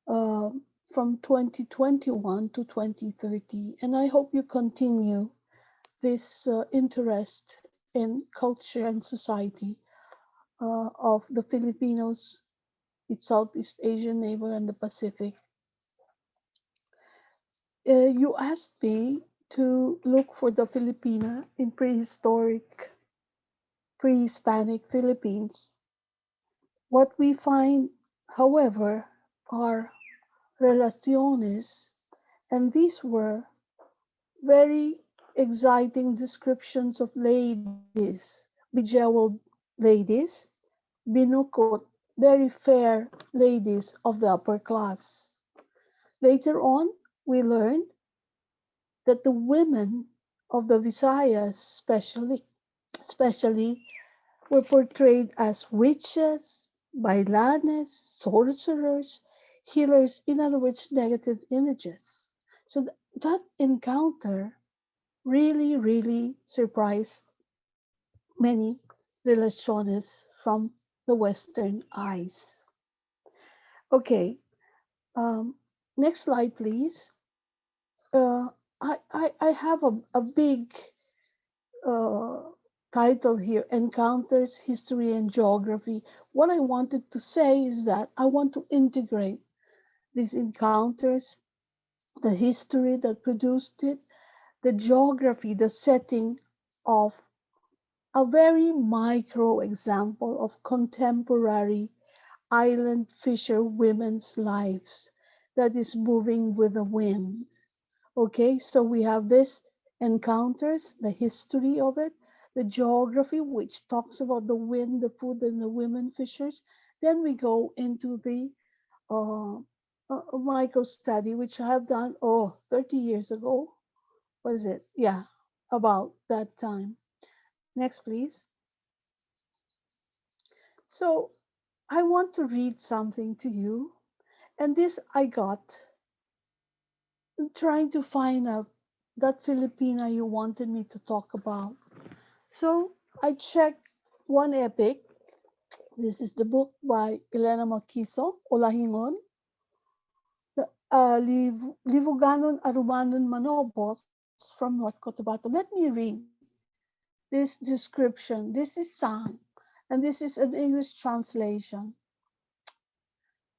from 2021 to 2030. And I hope you continue this interest in culture and society of the Filipinos, its Southeast Asian neighbor, and the Pacific. You asked me to look for the Filipina in pre-Hispanic Philippines. What we find, however, are relaciones, and these were very exciting descriptions of ladies, bejeweled ladies, binukot, very fair ladies of the upper class. Later on, we learned that the women of the Visayas, especially were portrayed as witches, bailanes, sorcerers, healers, in other words, negative images. So that encounter really, really surprised many relaciones from the Western eyes. Okay, um, next slide, please. Uh, I have a big uh, title here, Encounters, History, and Geography. What I wanted to say is that I want to integrate these encounters, the history that produced it, the geography, the setting of a very micro example of contemporary island fisher women's lives that is moving with the wind. Okay, so we have this encounters, the history of it, the geography, which talks about the wind, the food, and the women fishers. Then we go into the uh, micro study, which I have done, 30 years ago. Was it? Yeah, about that time. Next, please. So I want to read something to you. And this I got trying to find out that Filipina you wanted me to talk about. So I checked one epic. This is the book by Elena Makiso, Olahingon. The Livuganon Arumanon Manobos from North Cotabato. Let me read this description. This is Sang, and this is an English translation.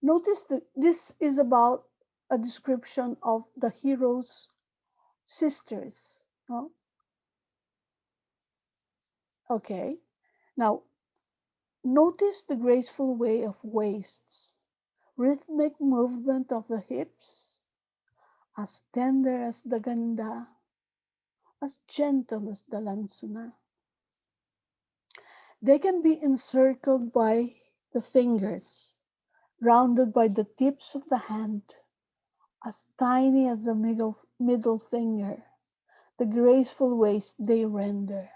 Notice that this is about a description of the hero's sisters. No? Okay. Now, notice the graceful way of waists, rhythmic movement of the hips, as tender as the ganda, as gentle as the lansuna. They can be encircled by the fingers, rounded by the tips of the hand, as tiny as the middle finger, the graceful waist they render.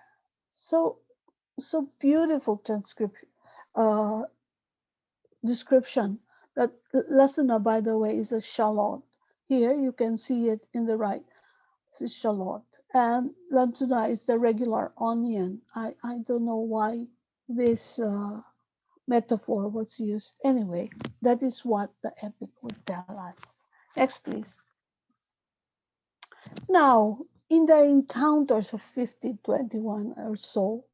So, so beautiful uh, description. That lasuna, by the way, is a shallot. Here you can see it in the right. This is shallot. And lansuna is the regular onion. I don't know why this metaphor was used. Anyway, that is what the epic would tell us. Next, please. Now, in the encounters of 1521 or so,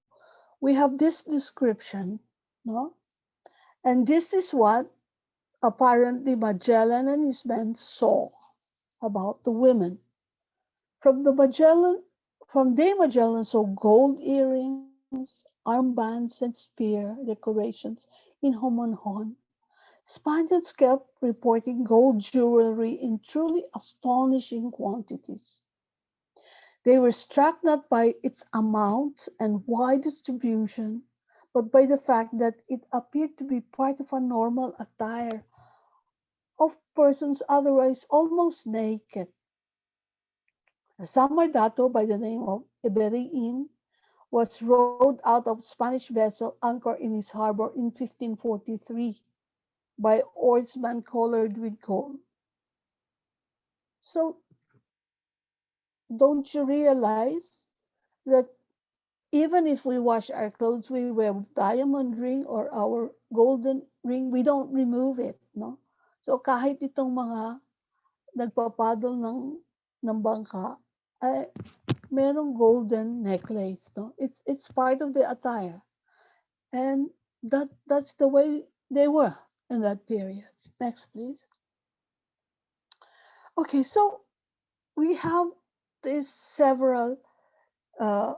we have this description, no? And this is what apparently Magellan and his men saw about the women. From the Magellan, from De Magellan saw gold earrings, armbands, and spear decorations in Homonhon. Spaniards kept reporting gold jewelry in truly astonishing quantities. They were struck not by its amount and wide distribution, but by the fact that it appeared to be part of a normal attire of persons otherwise almost naked. A summer dato by the name of Iberiin was rowed out of Spanish vessel anchored in its harbor in 1543 by oarsmen colored with gold. So don't you realize that even if we wash our clothes, we wear diamond ring or our golden ring, we don't remove it, no? So kahit itong mga nagpapadol ng bangka, ay merong golden necklace, no? It's part of the attire. And that's the way they were in that period. Next, please. Okay, so we have these several uh,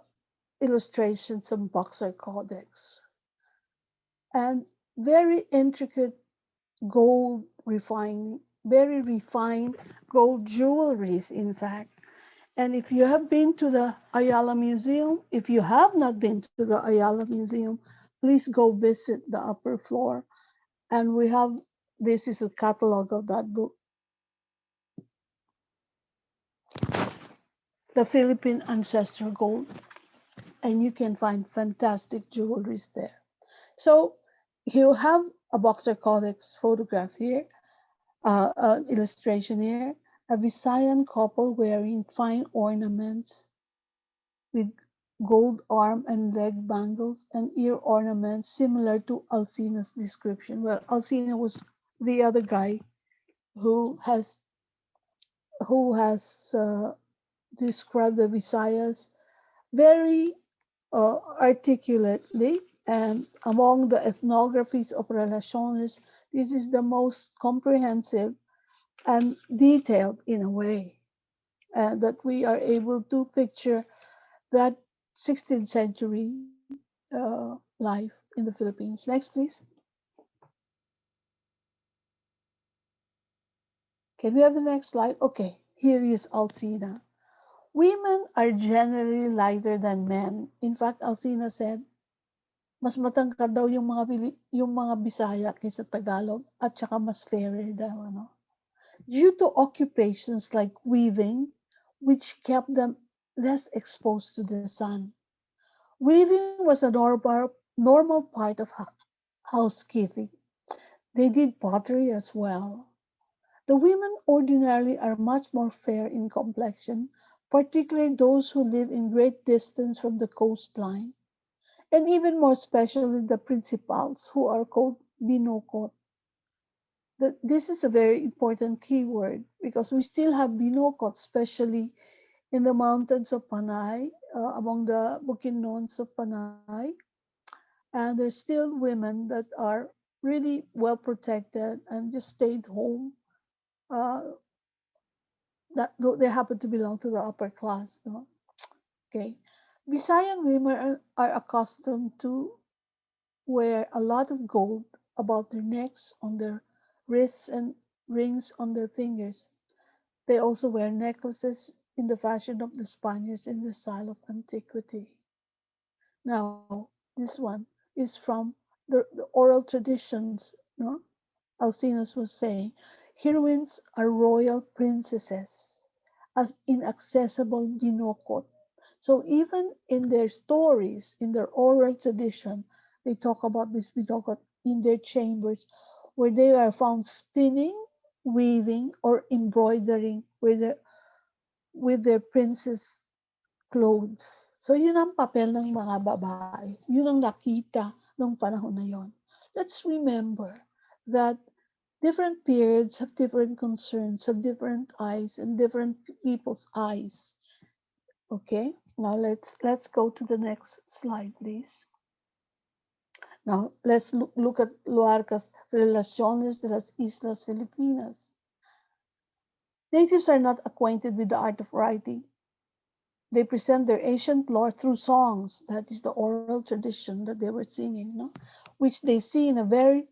illustrations of Boxer Codex and very intricate gold refining, very refined gold jewelries, in fact. And if you have been to the Ayala Museum, if you have not been to the Ayala Museum, please go visit the upper floor. And we have, this is a catalog of that book, the Philippine Ancestral Gold. And you can find fantastic jewelries there. So you have a Boxer Codex photograph here, illustration here, a Visayan couple wearing fine ornaments with gold arm and leg bangles and ear ornaments similar to Alcina's description. Well, Alcina was the other guy who has who has described the Visayas very articulately, and among the ethnographies of Relaciones, this is the most comprehensive and detailed in a way, that we are able to picture that 16th century life in the Philippines. Next, please. Can we have the next slide? Okay, here is Alcina. Women are generally lighter than men. In fact, Alcina said, mas matangkad daw yung mga Bisaya kaysa Tagalog at saka mas fairer daw, ano? Due to occupations like weaving, which kept them less exposed to the sun. Weaving was a normal part of housekeeping. They did pottery as well. The women ordinarily are much more fair in complexion, particularly those who live in great distance from the coastline, and even more especially the principals, who are called binokot. This is a very important keyword because we still have binokot, especially in the mountains of Panay, among the Bukidnons of Panay. And there's still women that are really well protected and just stayed home. Uh, that they happen to belong to the upper class. No? Okay. Visayan women are accustomed to wear a lot of gold about their necks, on their wrists, and rings on their fingers. They also wear necklaces in the fashion of the Spaniards in the style of antiquity. Now, this one is from the oral traditions. No? Alcinous was saying, heroines are royal princesses, as inaccessible binokot. So even in their stories, in their oral tradition, they talk about this binokot in their chambers, where they are found spinning, weaving, or embroidering with their princess clothes. So yun ang papel ng mga babae. Yun ang nakita nung panahon na yon. Let's remember that different periods have different concerns, have different eyes and different people's eyes. Okay, now let's go to the next slide, please. Now let's look at Luarca's Relaciones de las Islas Filipinas. Natives are not acquainted with the art of writing. They present their ancient lore through songs. That is the oral tradition that they were singing, no? Which they see in a very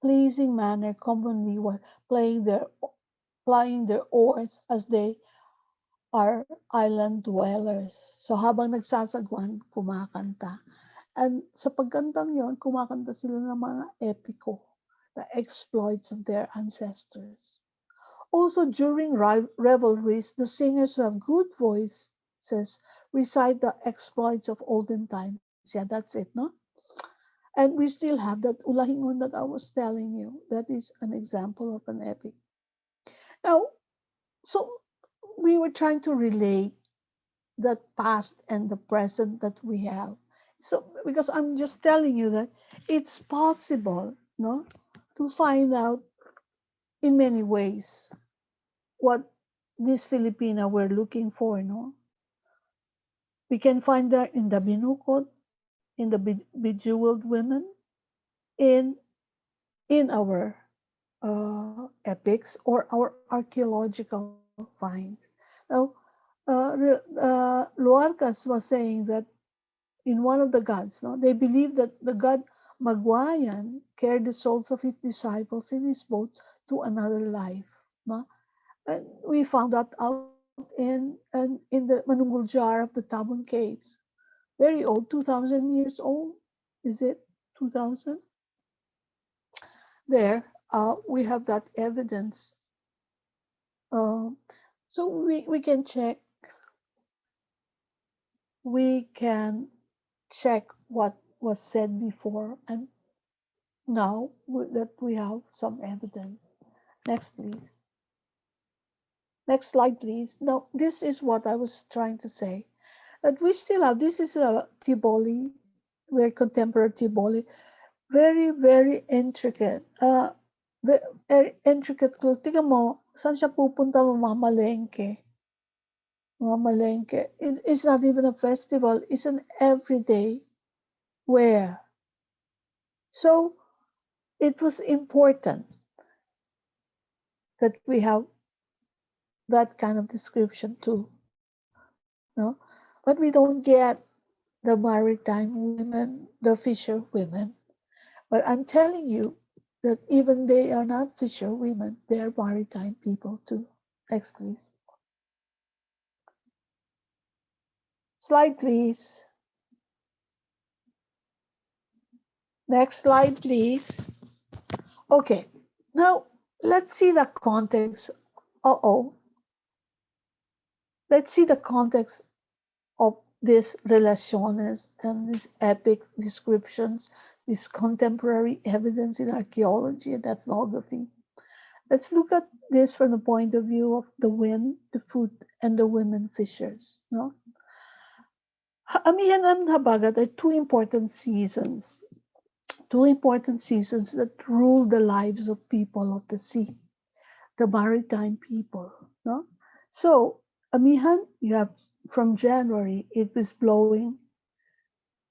pleasing manner, commonly while plying their oars as they are island dwellers. So habang nagsasagwan, kumakanta. And sa pagkantang yon, kumakanta sila ng mga epiko. the exploits of their ancestors. Also, during revelries, the singers who have good voices recite the exploits of olden times. Yeah, that's it, no? And we still have that ulahingon that I was telling you. That is an example of an epic. Now, so we were trying to relate the past and the present that we have. So, because I'm just telling you that it's possible, no, to find out in many ways what this Filipina we're looking for, no? We can find that in the binukod, in the bejeweled women, in our epics or our archaeological finds. Now, Luarcas was saying that in one of the gods, no, they believe that the god Magwayan carried the souls of his disciples in his boat to another life. No? And we found that out in the Manunggul jar of the Tabon Caves. Very old, 2,000 years old. Is it 2,000? There, we have that evidence. Uh, so we can check, we can check what was said before and now that we have some evidence. Next, please. Next slide, please. Now, this is what I was trying to say. That we still have, this is a Tivoli, very contemporary Tivoli, very, very intricate. Very intricate clothes. Tingnan mo, saan siya pupunta mamamalengke? Mamamalengke. It's not even a festival. It's an everyday wear. So, it was important that we have that kind of description too. No? But we don't get the maritime women, the fisher women. But I'm telling you that even they are not fisher women, they are maritime people too. Next, please. Slide, please. Next slide, please. Okay, now let's see the context. Let's see the context of these relaciones and these epic descriptions, this contemporary evidence in archaeology and ethnography. Let's look at this from the point of view of the wind, the food, and the women fishers. No? Amihan and Habagat are two important seasons that rule the lives of people of the sea, the maritime people. No? So, Amihan, you have from January, it was blowing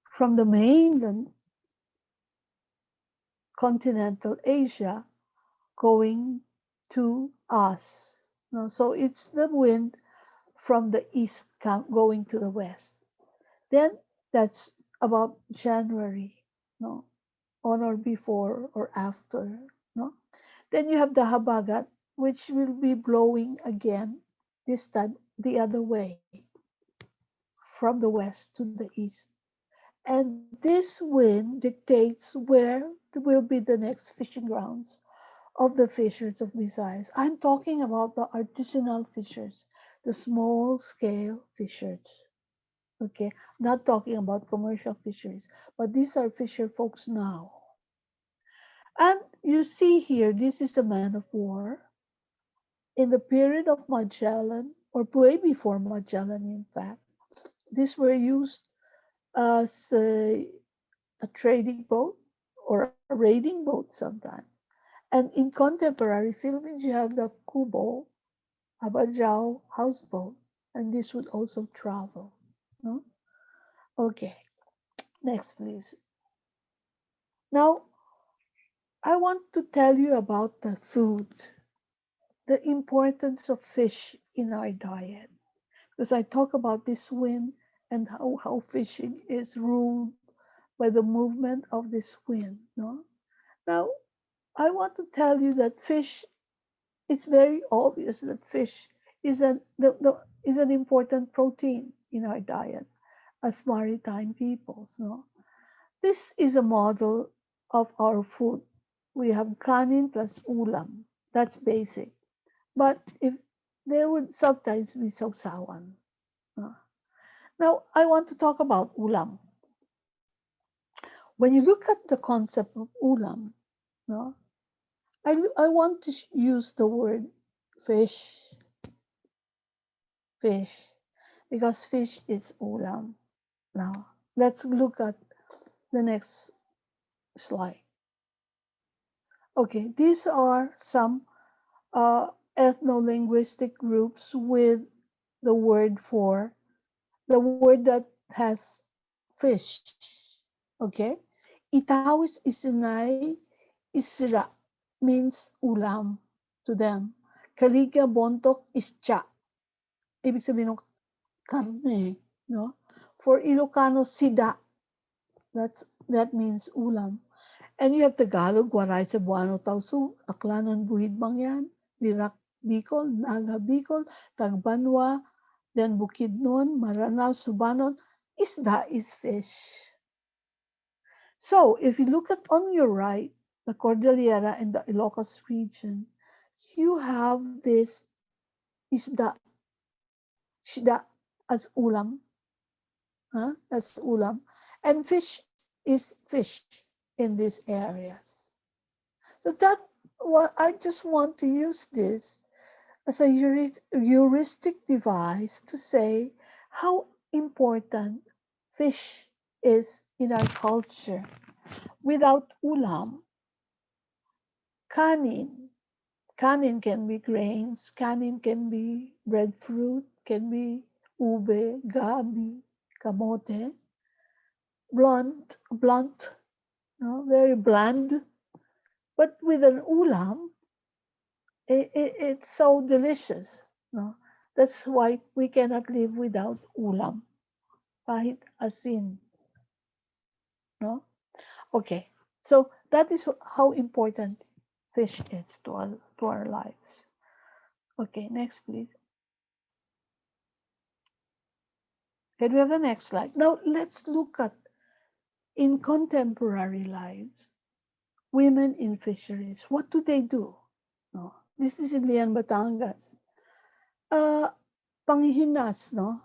from the mainland continental Asia going to us. No? So it's the wind from the east going to the west. Then that's about January, no, on or before or after, no. Then you have the habagat, which will be blowing again, this time the other way, from the west to the east. And this wind dictates where will be the next fishing grounds of the fishers of Visayas. I'm talking about the artisanal fishers, the small scale fishers. Okay, not talking about commercial fisheries, but these are fisher folks now. And you see here, this is a man of war in the period of Magellan, or way before Magellan, in fact. These were used as a trading boat or a raiding boat sometimes. And in contemporary Philippines, you have the kubo, abadjao, houseboat, and this would also travel. No? Okay, next please. Now, I want to tell you about the food, the importance of fish in our diet. Because I talk about this wind and how fishing is ruled by the movement of this wind. No? Now, I want to tell you that fish, it's very obvious that fish is is an important protein in our diet as maritime peoples. No? This is a model of our food We have kanin plus ulam. That's basic. But if there would sometimes be sausawan. Uh, Now, I want to talk about ulam. When you look at the concept of ulam, no, I want to use the word fish, fish, because fish is ulam. Now, let's look at the next slide. Okay, these are some ethno-linguistic groups with the word for the word that has fish. Okay, Itawis isinay isra means ulam to them. Kaliga bontok is cha. Ibig sabihin ng karne, no? For Ilocano, sida. That means ulam. And you have Tagalog, Waray, Cebuano, Tausug, Aklanon, Buhid, Mangyan, Birak, Bicol, Naga, Bicol, Tagbanwa, then Bukidnon, Maranao, Subanon. Isda is fish. So if you look at on your right, the Cordillera and the Ilocos region, you have this isda, shida as ulam, huh? That's ulam, and fish is fish in these areas. So that what I just want to use this as a heuristic device to say how important fish is in our culture. Without ulam, kanin, kanin can be grains, kanin can be breadfruit, can be ube, gabi, kamote, blunt, no, very bland. But with an ulam, it's so delicious. No? That's why we cannot live without ulam. Kahit asin. No? Okay. So that is how important fish is to our lives. Okay, next please. Can we have the next slide? Now let's look at in contemporary lives, women in fisheries. What do they do? No? This is in Lian, Batangas. Panghihinas, no?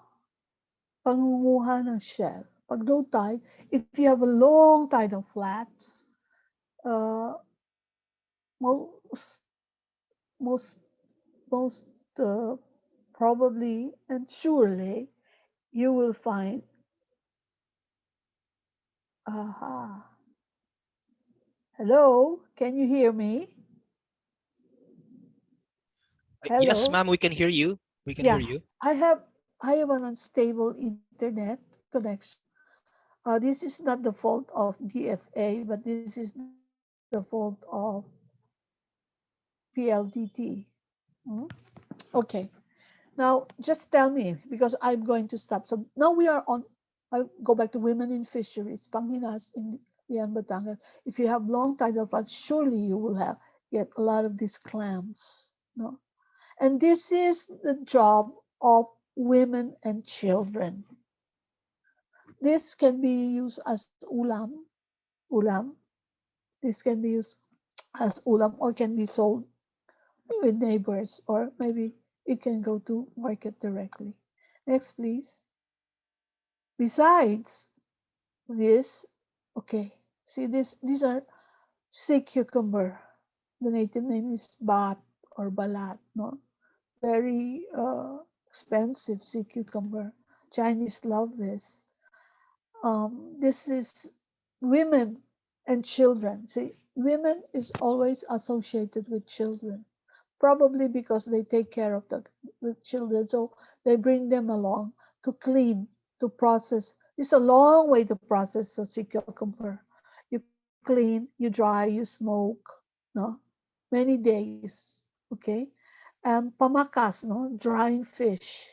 Pangunguha ng shell. Pag low tide, if you have a long tide of flats, uh, most, most, most probably and surely you will find, aha, hello, can you hear me? Yes, Hello? ma'am, we can hear you. We can hear Yeah, you. I have I have an unstable internet connection. This is not the fault of DFA, but this is the fault of PLDT. Hmm? Okay, now just tell me because I'm going to stop. So now we are on. I go back to women in fisheries, Panghinas in Lian, Batangas. If you have long tidal floods, surely you will have get a lot of these clams. No, and this is the job of women and children. This can be used as ulam. This can be used as ulam or can be sold with neighbors or maybe it can go to market directly. Next, please. Besides this, okay, see this, these are sea cucumber. The native name is bat or balat, no? Very expensive sea cucumber. Chinese love this. This is women and children. See, women is always associated with children, probably because they take care of the children. So they bring them along to clean, to process. It's a long way to process the sea cucumber. You clean, you dry, you smoke, no? Many days, okay? And pamakas, no? Drying fish.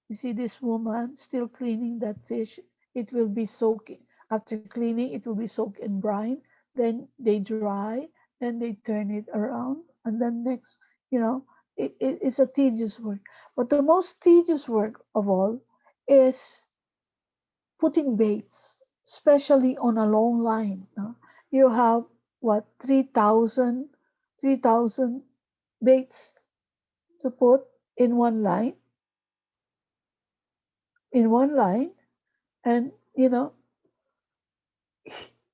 You see this woman still cleaning that fish. It will be soaked. After cleaning, it will be soaked in brine. Then they dry. Then they turn it around. And then next, you know, it's a tedious work. But the most tedious work of all is putting baits, especially on a long line. No? You have what 3,000 baits to put in one line, in one line, and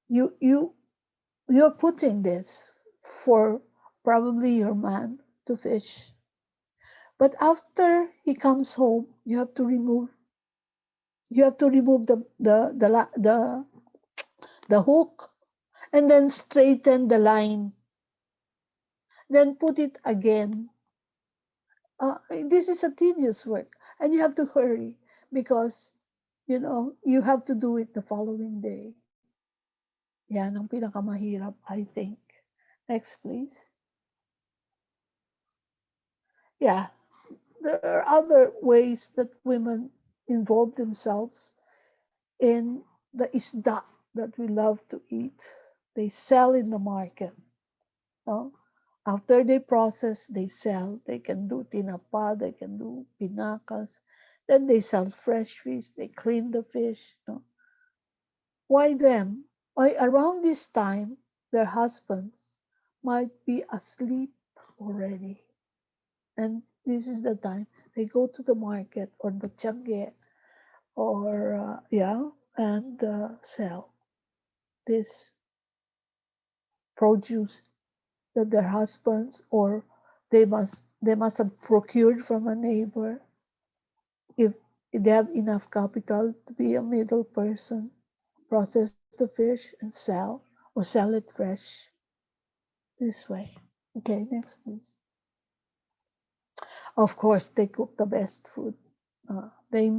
you you you're putting this for probably your man to fish. But after he comes home, you have to remove the hook, and then straighten the line, then put it again. This is a tedious work, and you have to hurry because you have to do it the following day. Yan ang pinakamahirap, I think. Next, please. Yeah, there are other ways that women involve themselves in the isda that we love to eat. They sell in the market. No? After they process, they sell. They can do tinapa, they can do pinacas. Then they sell fresh fish. They clean the fish. No? Why them? Why around this time, their husbands might be asleep already. And this is the time they go to the market or the tiangge or and sell this produce that their husbands or they must have procured from a neighbor if they have enough capital to be a middle person, process the fish and sell or sell it fresh this way. Okay, next please. Of course, they cook the best food. They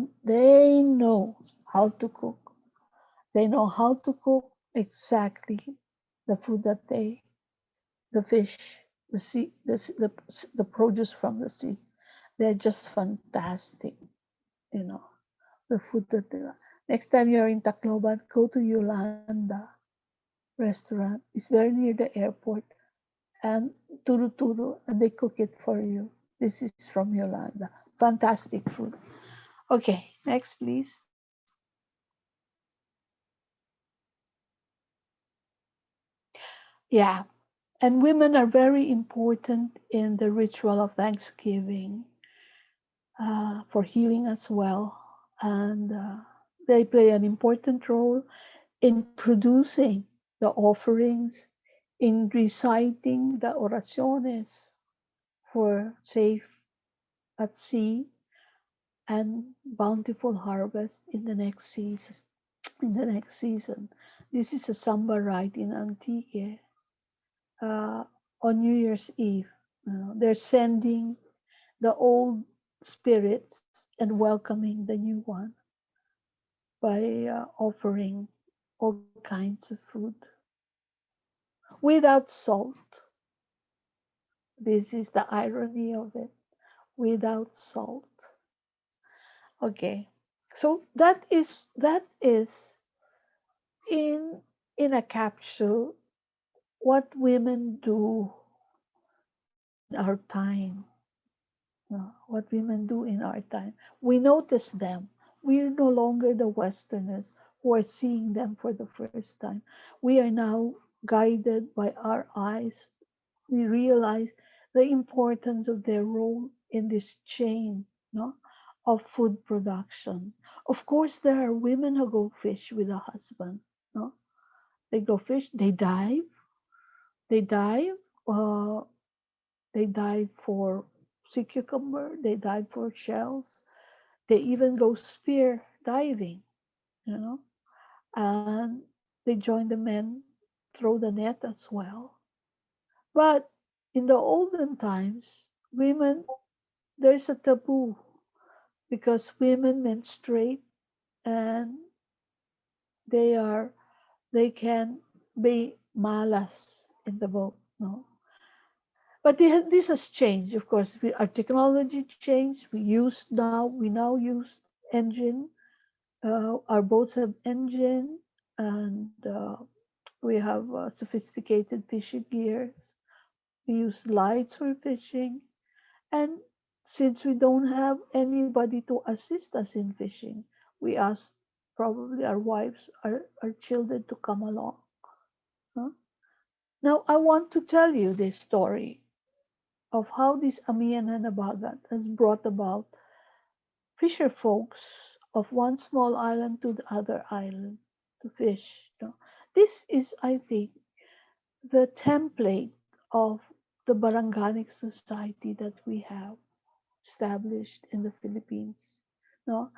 know how to cook. They know how to cook exactly the food that the fish, the sea, the produce from the sea. They're just fantastic, you know, the food that they are. Next time you're in Tacloban, go to Yolanda restaurant. It's very near the airport. And turu turu, and they cook it for you. This is from Yolanda. Fantastic food. Okay, next please. Yeah, and women are very important in the ritual of Thanksgiving for healing as well. And they play an important role in producing the offerings, in reciting the oraciones for safe at sea and bountiful harvest in the next season. In the next season, this is a samba rite in Antique uh, on New Year's Eve. They're sending the old spirits and welcoming the new one by offering all kinds of food without salt. This is the irony of it. Without salt. Okay, so that is in a capsule what women do in our time. What women do in our time. We notice them. We're no longer the Westerners who are seeing them for the first time. We are now guided by our eyes. We realize the importance of their role in this chain, no, of food production. Of course, there are women who go fish with a husband. No? They go fish, they dive, uh, they dive for sea cucumber, they dive for shells, they even go spear diving, you know, and they join the men, throw the net as well. But in the olden times, women, there's a taboo because women menstruate and they are they can be malas in the boat. No, but this has changed. Of course, our technology changed. We now use engine. Our boats have engine, and we have sophisticated fishing gears. We use lights for fishing, and since we don't have anybody to assist us in fishing, we ask probably our wives, our children to come along. Huh? Now, I want to tell you this story of how this Amihan Hanabagat has brought about fisher folks of one small island to the other island to fish. This is, I think, the template of the Baranganic society that we have established in the Philippines. No?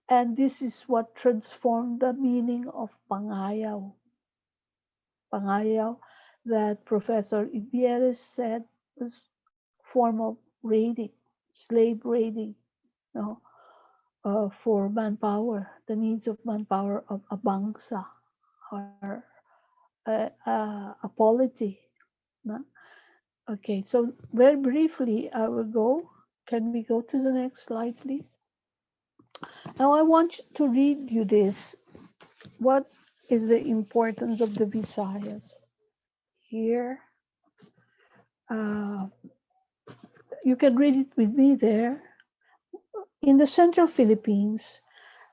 And this is what transformed the meaning of Pangayaw. Pangayaw that Professor Ybiernas said was form of raiding, slave raiding, no, for manpower, the needs of manpower of a bangsa or a polity. No? Okay, so very briefly, I will go. Can we go to the next slide, please? Now, I want to read you this. What is the importance of the Visayas? Here, uh, you can read it with me there. In the central Philippines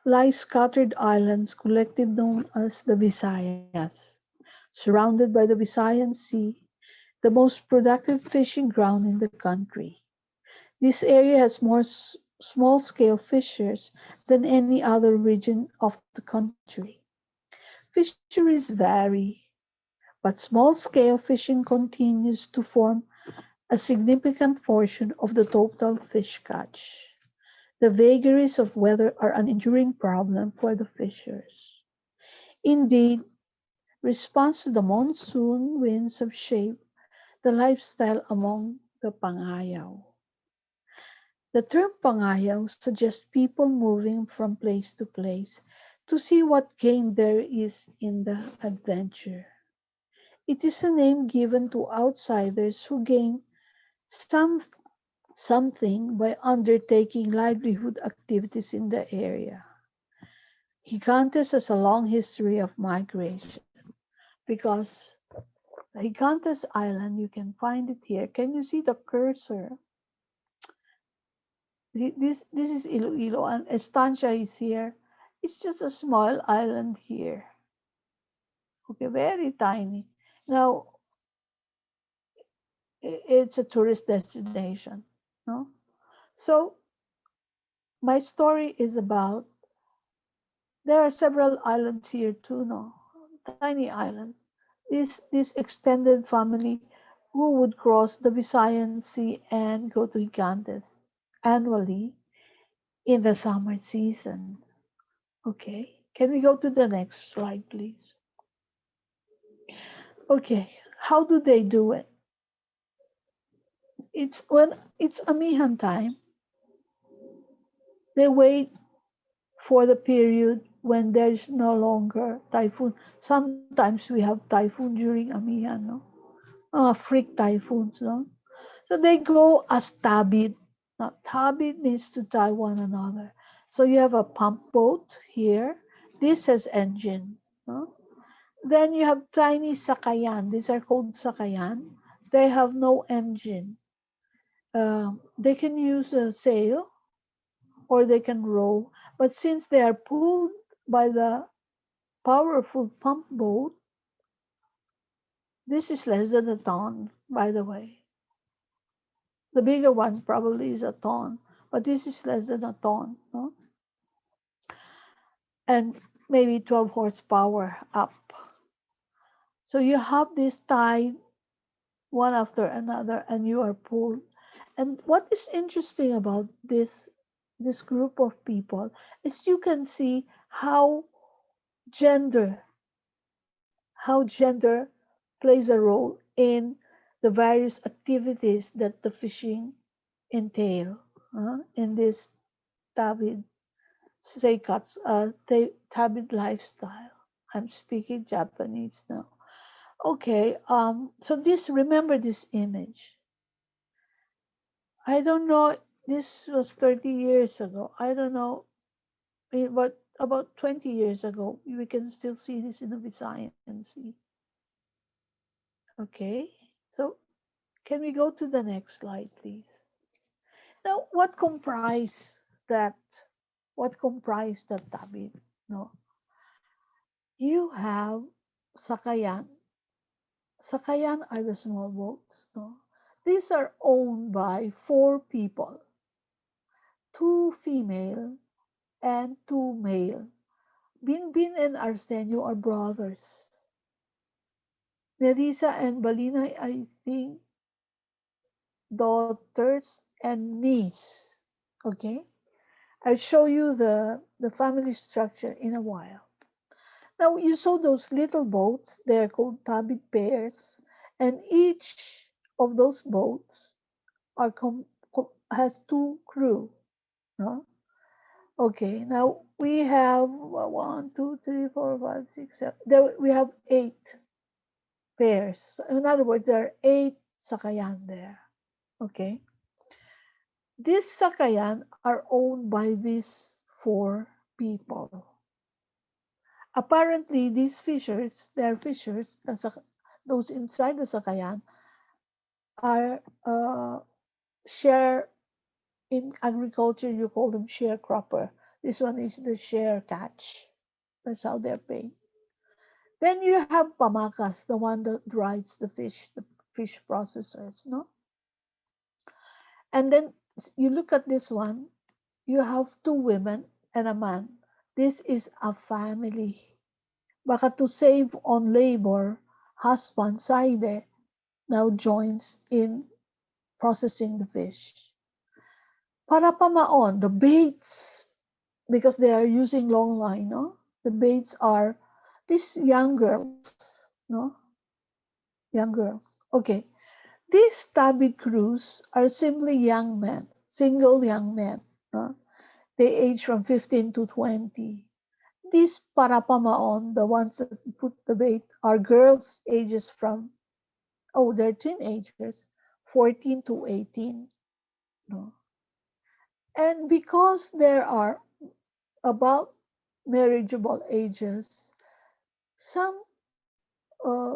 lie scattered islands collectively known as the Visayas, surrounded by the Visayan Sea, the most productive fishing ground in the country. This area has more small-scale fishers than any other region of the country. Fisheries vary, but small-scale fishing continues to form a significant portion of the total fish catch. The vagaries of weather are an enduring problem for the fishers. Indeed, response to the monsoon winds have shaped the lifestyle among the Pangayaw. The term Pangayaw suggests people moving from place to place to see what game there is in the adventure. It is a name given to outsiders who gain something by undertaking livelihood activities in the area. Gigantes has a long history of migration because the Gigantes Island, you can find it here. Can you see the cursor? This is Iloilo and Estancia is here. It's just a small island here. Okay, very tiny. Now, it's a tourist destination. No? So, my story is about there are several islands here too, no? Tiny islands. This extended family who would cross the Visayan Sea and go to Gigantes annually in the summer season. Okay, can we go to the next slide, please? Okay, how do they do it? It's when it's amihan time, they wait for the period when there's no longer typhoon. Sometimes we have typhoon during amihan, no? Freak typhoons, no? So they go as tabid. Now, tabid means to tie one another. So you have a pump boat here. This has engine. No? Then you have tiny sakayan. These are called sakayan. They have no engine. They can use a sail or they can row. But since they are pulled by the powerful pump boat, this is less than a ton, by the way. The bigger one probably is a ton, but this is less than a ton, no? And maybe 12 horsepower up. So you have this tied one after another and you are pulled. And what is interesting about this group of people is you can see gender how gender plays a role in the various activities that the fishing entail in this tabid seikats, tabid lifestyle. I'm speaking Japanese now. Okay, so remember this image. I don't know, this was 30 years ago. I don't know, but about 20 years ago, we can still see this in the Visayan Sea. Okay, so can we go to the next slide, please? Now, that? What comprised that tabid? No, you have sakayan. Sakayan are the small boats. No? These are owned by four people, two female and two male. Binbin and Arsenio are brothers. Nerissa and Balina, I think, daughters and niece. Okay? I'll show you the family structure in a while. Now, you saw those little boats, they're called tabid pairs, and each of those boats has two crew. No? Okay, now we have one, two, three, four, five, six, seven. There we have eight pairs. In other words, there are eight sakayan there. Okay, these sakayan are owned by these four people. Apparently, these fishers, they're fishers, those inside the sakayan, are share in agriculture. You call them sharecropper. This one is the share catch. That's how they're paid. Then you have pamakas, the one that rides the fish processors, no? And then you look at this one, you have two women and a man. This is a family. Baka to save on labor, husband side now joins in processing the fish. Para pamaon, the baits, because they are using long line, no? The baits are these young girls, no? Young girls. Okay. These tabid crews are simply young men, single young men. No? They age from 15 to 20. These parapamaon, the ones that put the bait, are girls ages from, oh, they're teenagers, 14 to 18. No? And because there are about marriageable ages, some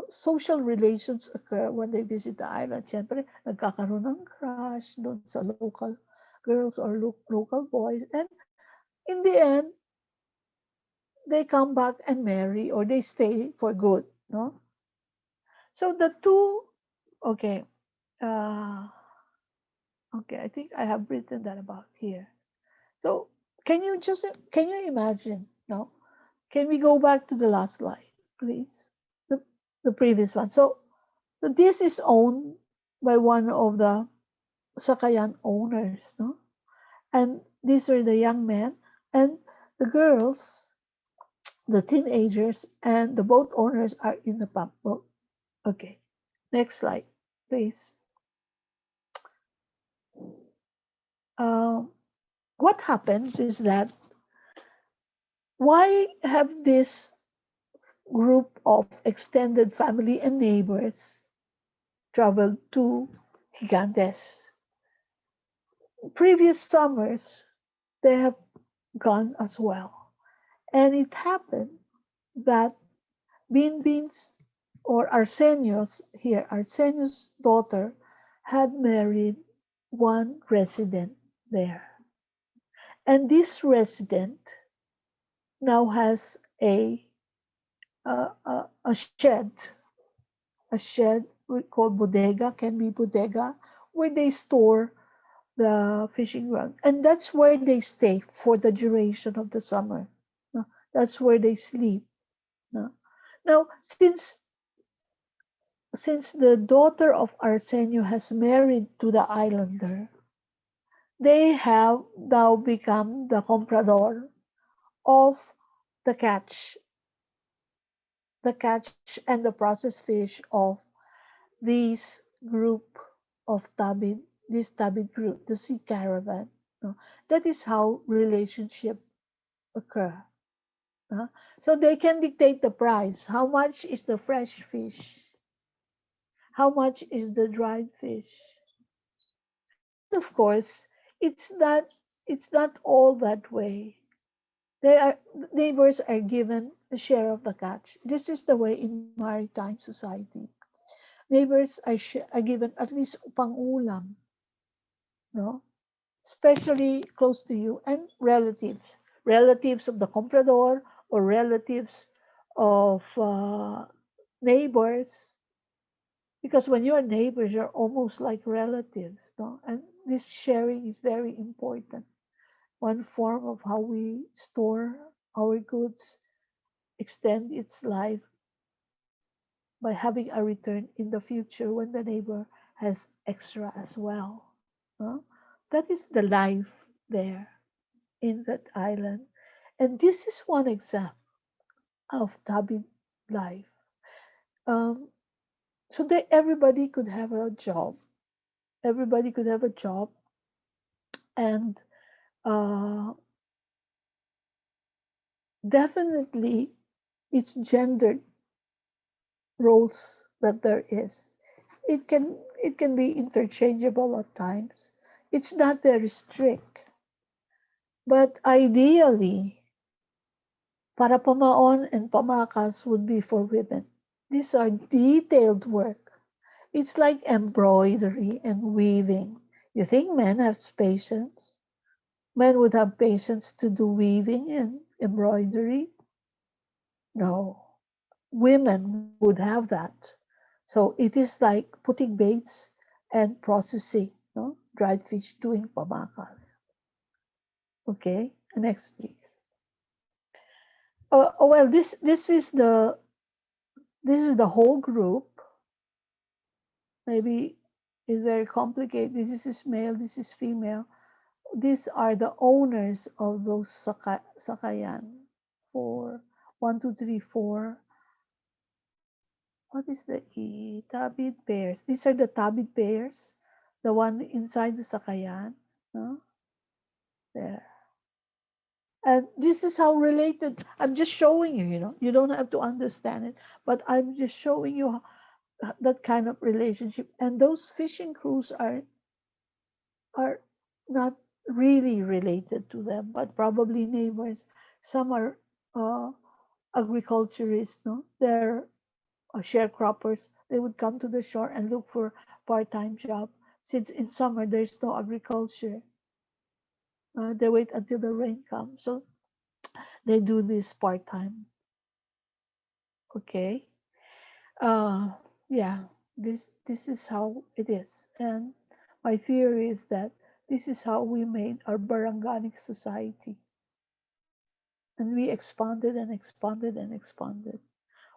social relations occur when they visit the island. Siyempre, nagkakaroon ng crush doon sa local girls or local boys. And in the end, they come back and marry or they stay for good. No? So the two, okay, uh, okay, I think I have written that about here. So can you imagine? No? Can we go back to the last slide, please? The, the previous one. So this is owned by one of the Sakayan owners, no? And these are the young men and the girls, the teenagers, and the boat owners are in the pump boat. Okay, next slide, please. Um, what happens is that why have this group of extended family and neighbors traveled to Gigantes? Previous summers, they have gone as well. And it happened that Binbin's or Arsenio's here, Arsenio's daughter had married one resident there. And this resident now has a shed we call bodega, can be bodega, where they store the fishing rod. And that's where they stay for the duration of the summer. No? That's where they sleep. No? Now, since the daughter of Arsenio has married to the islander, they have now become the comprador of the catch, and the processed fish of these group of tabid, this tabid group, the sea caravan. No? That is how relationship occur. So they can dictate the price. How much is the fresh fish? How much is the dried fish? And of course, it's not it's not all that way. They are neighbors are given a share of the catch. This is the way in maritime society. Neighbors are given at least pangulam, no? Especially close to you and relatives of the comprador or relatives of neighbors. Because when you're neighbors, you're almost like relatives, no? And this sharing is very important. One form of how we store our goods, extend its life by having a return in the future when the neighbor has extra as well. No? That is the life there in that island. And this is one example of Tabid life. Um, so that everybody could have a job. Everybody could have a job, and uh, definitely it's gendered roles that there is. It can be interchangeable at times. It's not very strict, but ideally, para pamaon and pamakas would be for women. These are detailed work. It's like embroidery and weaving. You think men have patience? Men would have patience to do weaving and embroidery? No. Women would have that. So it is like putting baits and processing, no? Dried fish doing pamakas. Okay, next please. Well, this is the whole group. Maybe it's very complicated. This is male, this is female. These are the owners of those sakayan. For 1, 2, 3, 4. What is the E? Tabid pairs. These are the tabid pairs. The one inside the sakayan. No? There. And this is how related. I'm just showing you, you don't have to understand it, but I'm just showing you that kind of relationship. And those fishing crews are not really related to them, but probably neighbors. Some are uh, agriculturists, no? They're sharecroppers. They would come to the shore and look for part-time job. Since in summer there's no agriculture, they wait until the rain comes. So they do this part-time. Okay. Uh, yeah. This is how it is, and my theory is that this is how we made our Baranganic society, and we expanded and expanded and expanded.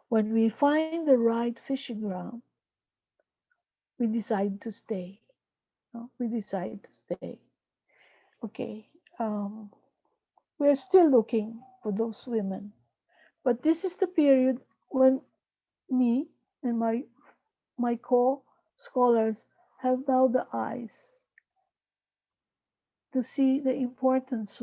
When we find the right fishing ground, we decide to stay. No? We decide to stay. Okay. We're still looking for those women, but this is the period when me and my co-scholars have now the eyes to see the importance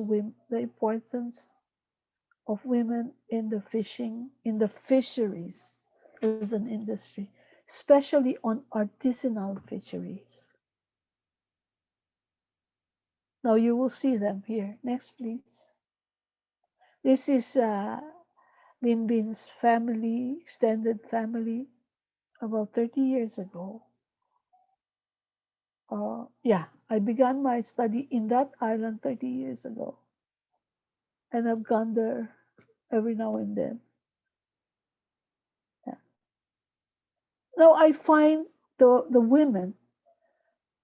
of women in the fishing, in the fisheries as an industry, especially on artisanal fisheries. Now you will see them here. Next, please. This is Binbin's family, extended family, about 30 years ago. Yeah, I began my study in that island 30 years ago. And I've gone there every now and then. Yeah. Now I find the women,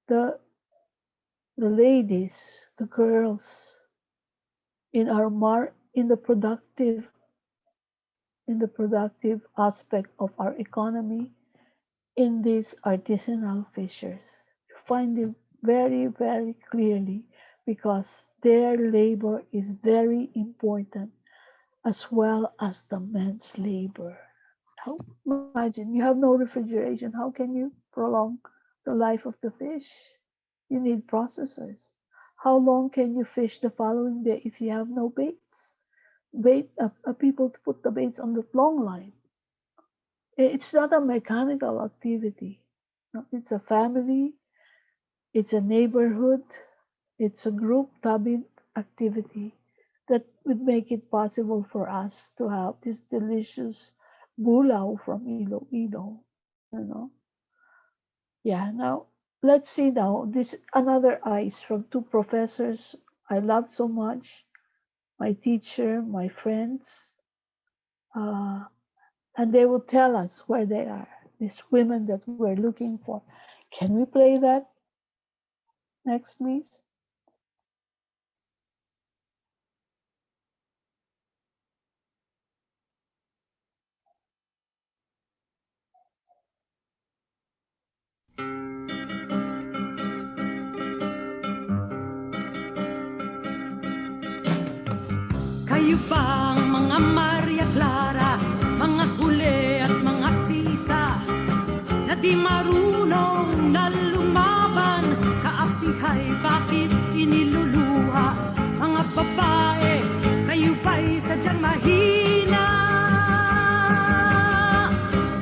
the the ladies, the girls in in the productive aspect of our economy in these artisanal fishers. You find it very, very clearly because their labor is very important as well as the men's labor. How, imagine you have no refrigeration. How can you prolong the life of the fish? You need processors. How long can you fish the following day if you have no baits? People to put the baits on the long line. It's not a mechanical activity. No, it's a family, it's a neighborhood, it's a group tabid activity that would make it possible for us to have this delicious bulao from Iloilo, you know. Yeah, now let's see now this another ice from two professors I love so much, my teacher, my friends, uh, and they will tell us where they are. these women that we're looking for. Can we play that? Next, please. Kayo ba ang mga Maria Clara, mga huli at mga sisa, na di marunong na lumaban, kaapihay bakit iniluluha? Mga babae, kayo ba'y sadyang mahina?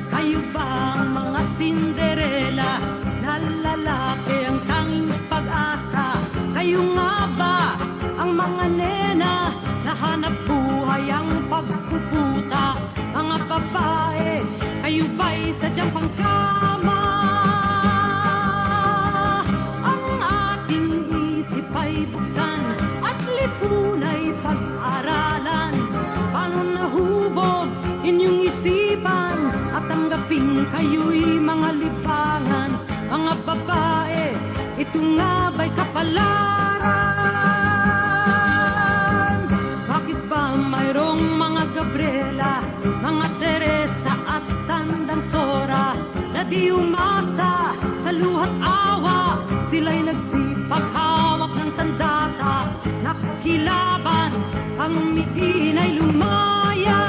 Kayo ba ang mga Cinderella, na lalaki ang tanging pag-asa? Kayo nga ba ang mga nena, nahanap buhay ang pagpuputa? Mga babae, kayo ba'y sadyang pangkama? Ang ating isip ay buksan at lipunay pag-aralan. Paano nahubog inyong isipan at tanggapin kayo'y mga libangan? Mga babae, ito nga ba'y kapalaran? Bakit ba mayroong mga Gabriela, mga Teresa at tandang Sora, na di umasa sa luha't awa? Sila'y nagsipag hawak ng sandata, nakikilaban, ang mitin ay lumaya.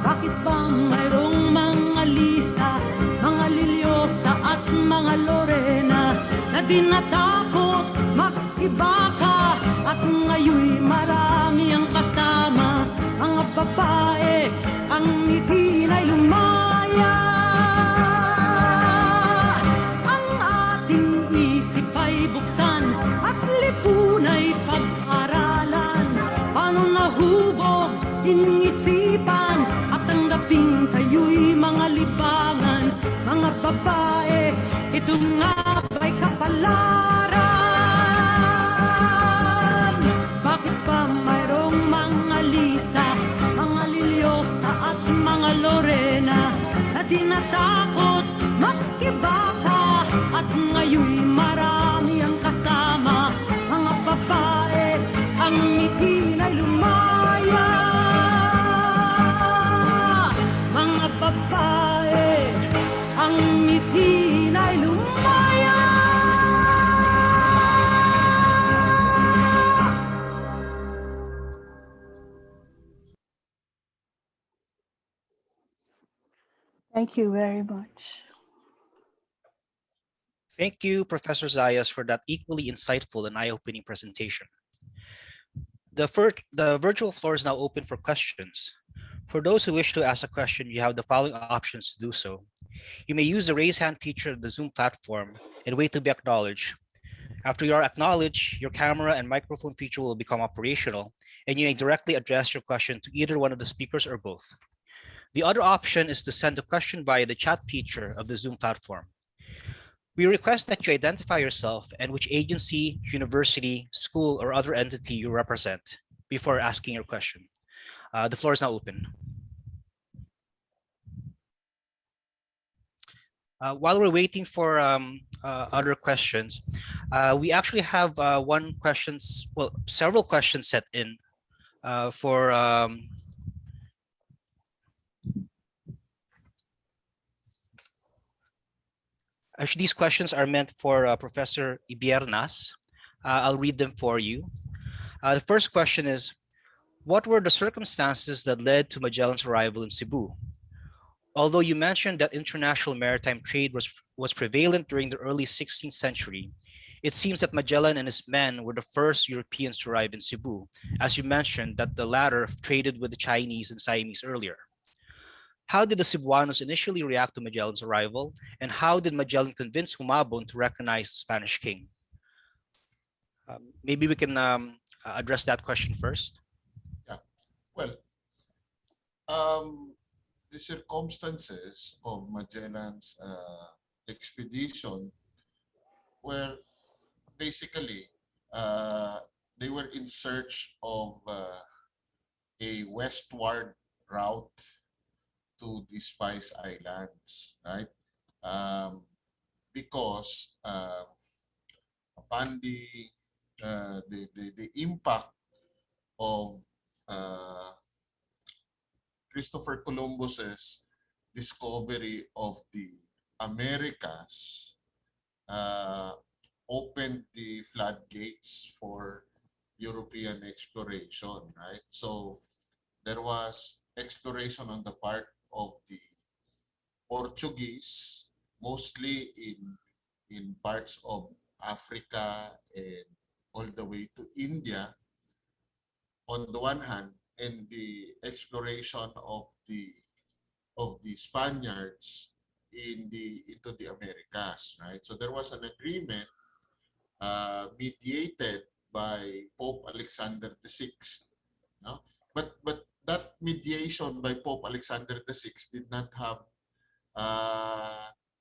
Bakit ba mayroong mga Lisa, mga Liliosa at mga Lorena, na di natakot makibaka, at ngayoy marami ang kasama? Mga babae, ang mitin ay lumaya. Ang ating isip ay buksan at lipunay pag-aralan. Paano nahubog inyong isipan at tanggapin kayo'y mga libangan? Mga babae, ito nga ba'y kapalaran? Bakit ba mayroong mga Lisa, mga Liliosa at mga Lorena, na di natakot makibaka, at ngayoy marami ang kasama? Mga babae, ang mitin ay lumaya. Mga babae, ang mitin ay lumaya. Thank you very much. Thank you, Professor Zayas, for that equally insightful and eye-opening presentation. The virtual floor is now open for questions. For those who wish to ask a question, you have the following options to do so. You may use the raise hand feature of the Zoom platform and wait to be acknowledged. After you are acknowledged, your camera and microphone feature will become operational, and you may directly address your question to either one of the speakers or both. The other option is to send a question via the chat feature of the Zoom platform. We request that you identify yourself and which agency, university, school, or other entity you represent before asking your question. The floor is now open. While we're waiting for other questions, we actually have several questions set in for actually, these questions are meant for Professor Ybiernas. I'll read them for you. The first question is, what were the circumstances that led to Magellan's arrival in Cebu? Although you mentioned that international maritime trade was prevalent during the early 16th century, it seems that Magellan and his men were the first Europeans to arrive in Cebu, as you mentioned that the latter traded with the Chinese and Siamese earlier. How did the Cebuanos initially react to Magellan's arrival, and how did Magellan convince Humabon to recognize the Spanish king? Maybe we can address that question first. Yeah. Well, the circumstances of Magellan's expedition were basically they were in search of a westward route to the Spice Islands, right? Because upon the impact of uh, Christopher Columbus's discovery of the Americas, uh, opened the floodgates for European exploration, right? So there was exploration on the part of the Portuguese, mostly in parts of Africa and all the way to India on the one hand, and the exploration of the Spaniards into the Americas, right? So there was an agreement mediated by Pope Alexander VI. No? But that mediation by Pope Alexander VI did not have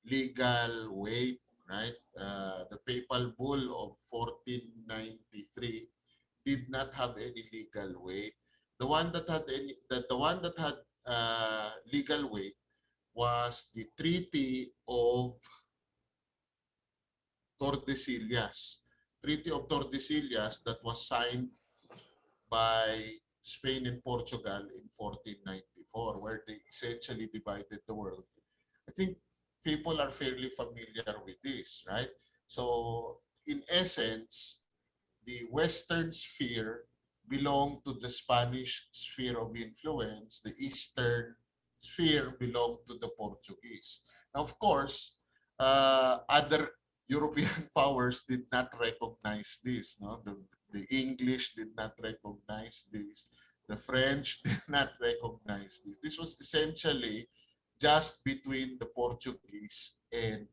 legal weight, right? The papal bull of 1493 did not have any legal weight. The one that had legal weight was the Treaty of Tordesillas. Treaty of Tordesillas that was signed by Spain and Portugal in 1494, where they essentially divided the world. I think people are fairly familiar with this, right? So in essence, the Western sphere belonged to the Spanish sphere of influence. The Eastern sphere belonged to the Portuguese. Now, of course, other European powers did not recognize this. No? The English did not recognize this. The French did not recognize this. This was essentially just between the Portuguese and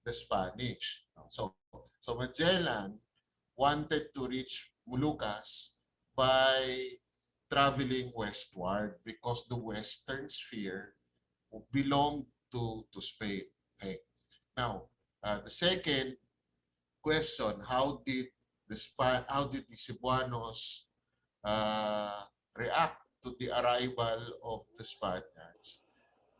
the Spanish. So Magellan wanted to reach Moluccas by traveling westward because the Western sphere belonged to Spain. Okay. Now, the second question: how did the Cebuanos react to the arrival of the Spaniards?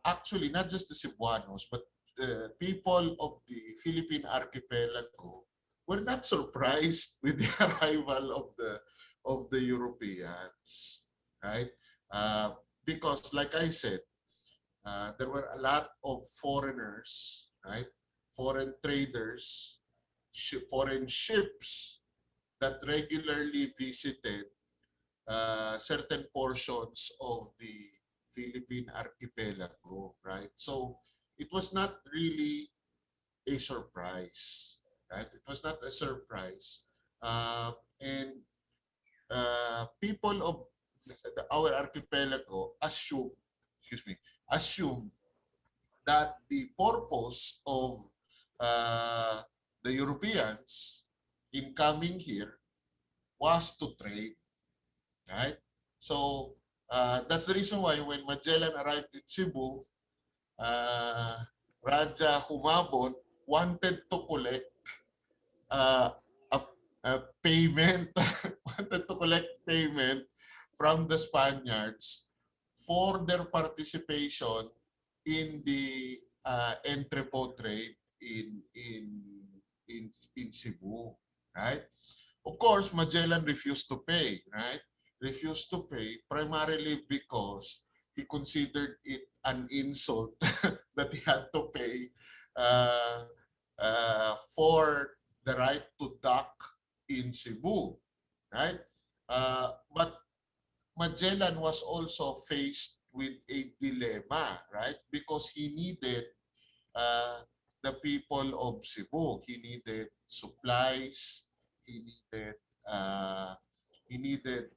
Actually, not just the Cebuanos, but the people of the Philippine archipelago were not surprised with the arrival of the Europeans, right? Because, like I said, there were a lot of foreigners, right? Foreign traders, foreign ships that regularly visited certain portions of the Philippine archipelago, right? So it was not really a surprise, right? It was not a surprise. And people of our archipelago assume that the purpose of uh, the Europeans in coming here was to trade, right? So that's the reason why when Magellan arrived in Cebu, Raja Humabon wanted to collect uh, a, a payment, wanted to collect payment from the Spaniards for their participation in the entrepot trade in Cebu, right? Of course, Magellan refused to pay, right? Refused to pay primarily because he considered it an insult that he had to pay for the right to dock in Cebu, right? But Magellan was also faced with a dilemma, right? Because he needed uh, the people of Cebu. He needed supplies. He needed uh, he needed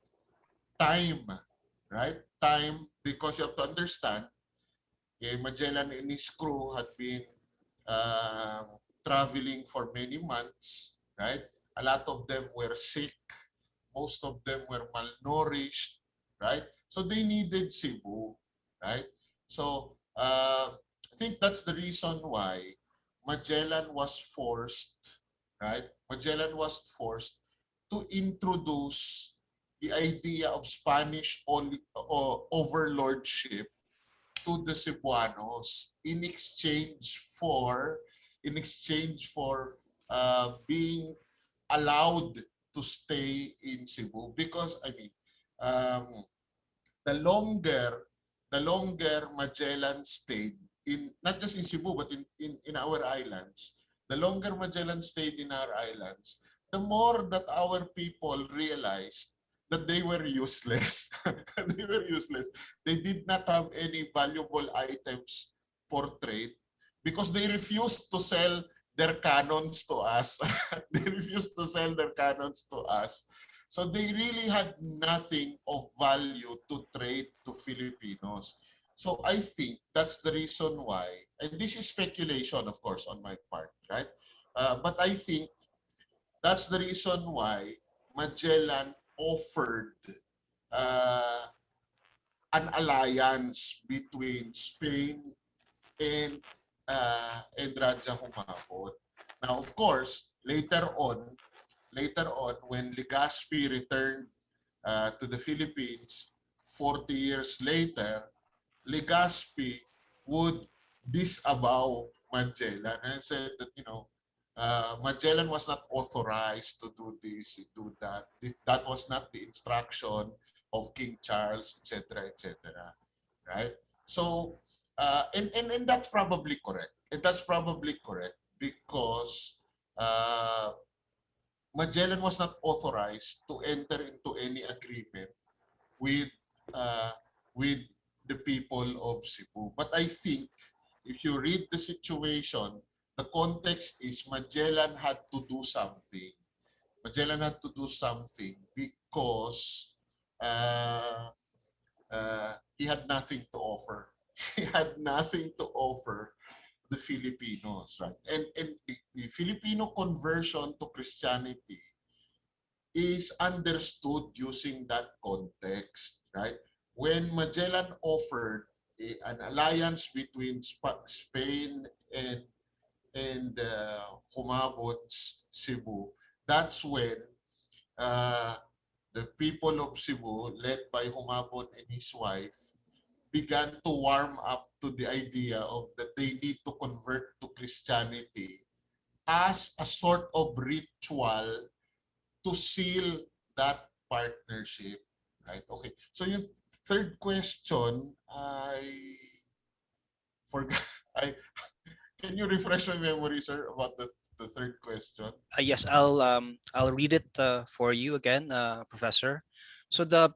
time, right? Time, because you have to understand, Magellan and his crew had been uh, traveling for many months, right? A lot of them were sick. Most of them were malnourished, right? So they needed Cebu, right? So I think that's the reason why Magellan was forced, right? Magellan was forced to introduce the idea of Spanish overlordship to the Cebuanos in exchange for being allowed to stay in Cebu. Because I mean, um, the longer Magellan stayed in, not just in Cebu but in our islands, the longer Magellan stayed in our islands, the more that our people realized that they were useless. They were useless. They did not have any valuable items for trade because they refused to sell their cannons to us. They refused to sell their cannons to us. So they really had nothing of value to trade to Filipinos. So I think that's the reason why, and this is speculation, of course, on my part, right? But I think that's the reason why Magellan offered uh, an alliance between Spain and Raja Humabot. Now, of course, later on, when Legazpi returned to the Philippines 40 years later, Legazpi would disavow Magellan and said that, Magellan was not authorized to do this, do that. That was not the instruction of King Charles, etc., etc. Right? So, and that's probably correct. And that's probably correct because Magellan was not authorized to enter into any agreement with uh, with the people of Cebu. But I think if you read the situation, the context is Magellan had to do something. Magellan had to do something because he had nothing to offer. He had nothing to offer the Filipinos, right? And the Filipino conversion to Christianity is understood using that context, right? When Magellan offered an alliance between Spain and Humabot's Cebu, that's when uh, the people of Cebu, led by Humabot and his wife, began to warm up to the idea of that they need to convert to Christianity as a sort of ritual to seal that partnership, right? Okay. So yung third question, I forgot. I Can you refresh my memory, sir, about the third question? Yes, I'll read it for you again, Professor. So the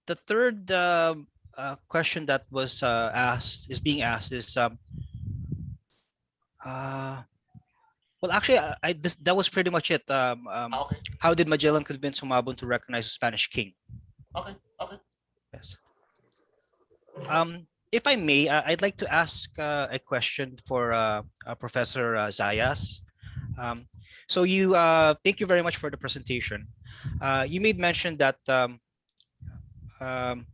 third question that was being asked is uh, well, actually, that was pretty much it. Okay. How did Magellan convince Humabon to recognize the Spanish king? Okay. Okay. Yes. If I may, I'd like to ask a question for Professor Zayas. So you thank you very much for the presentation. You made mention that um,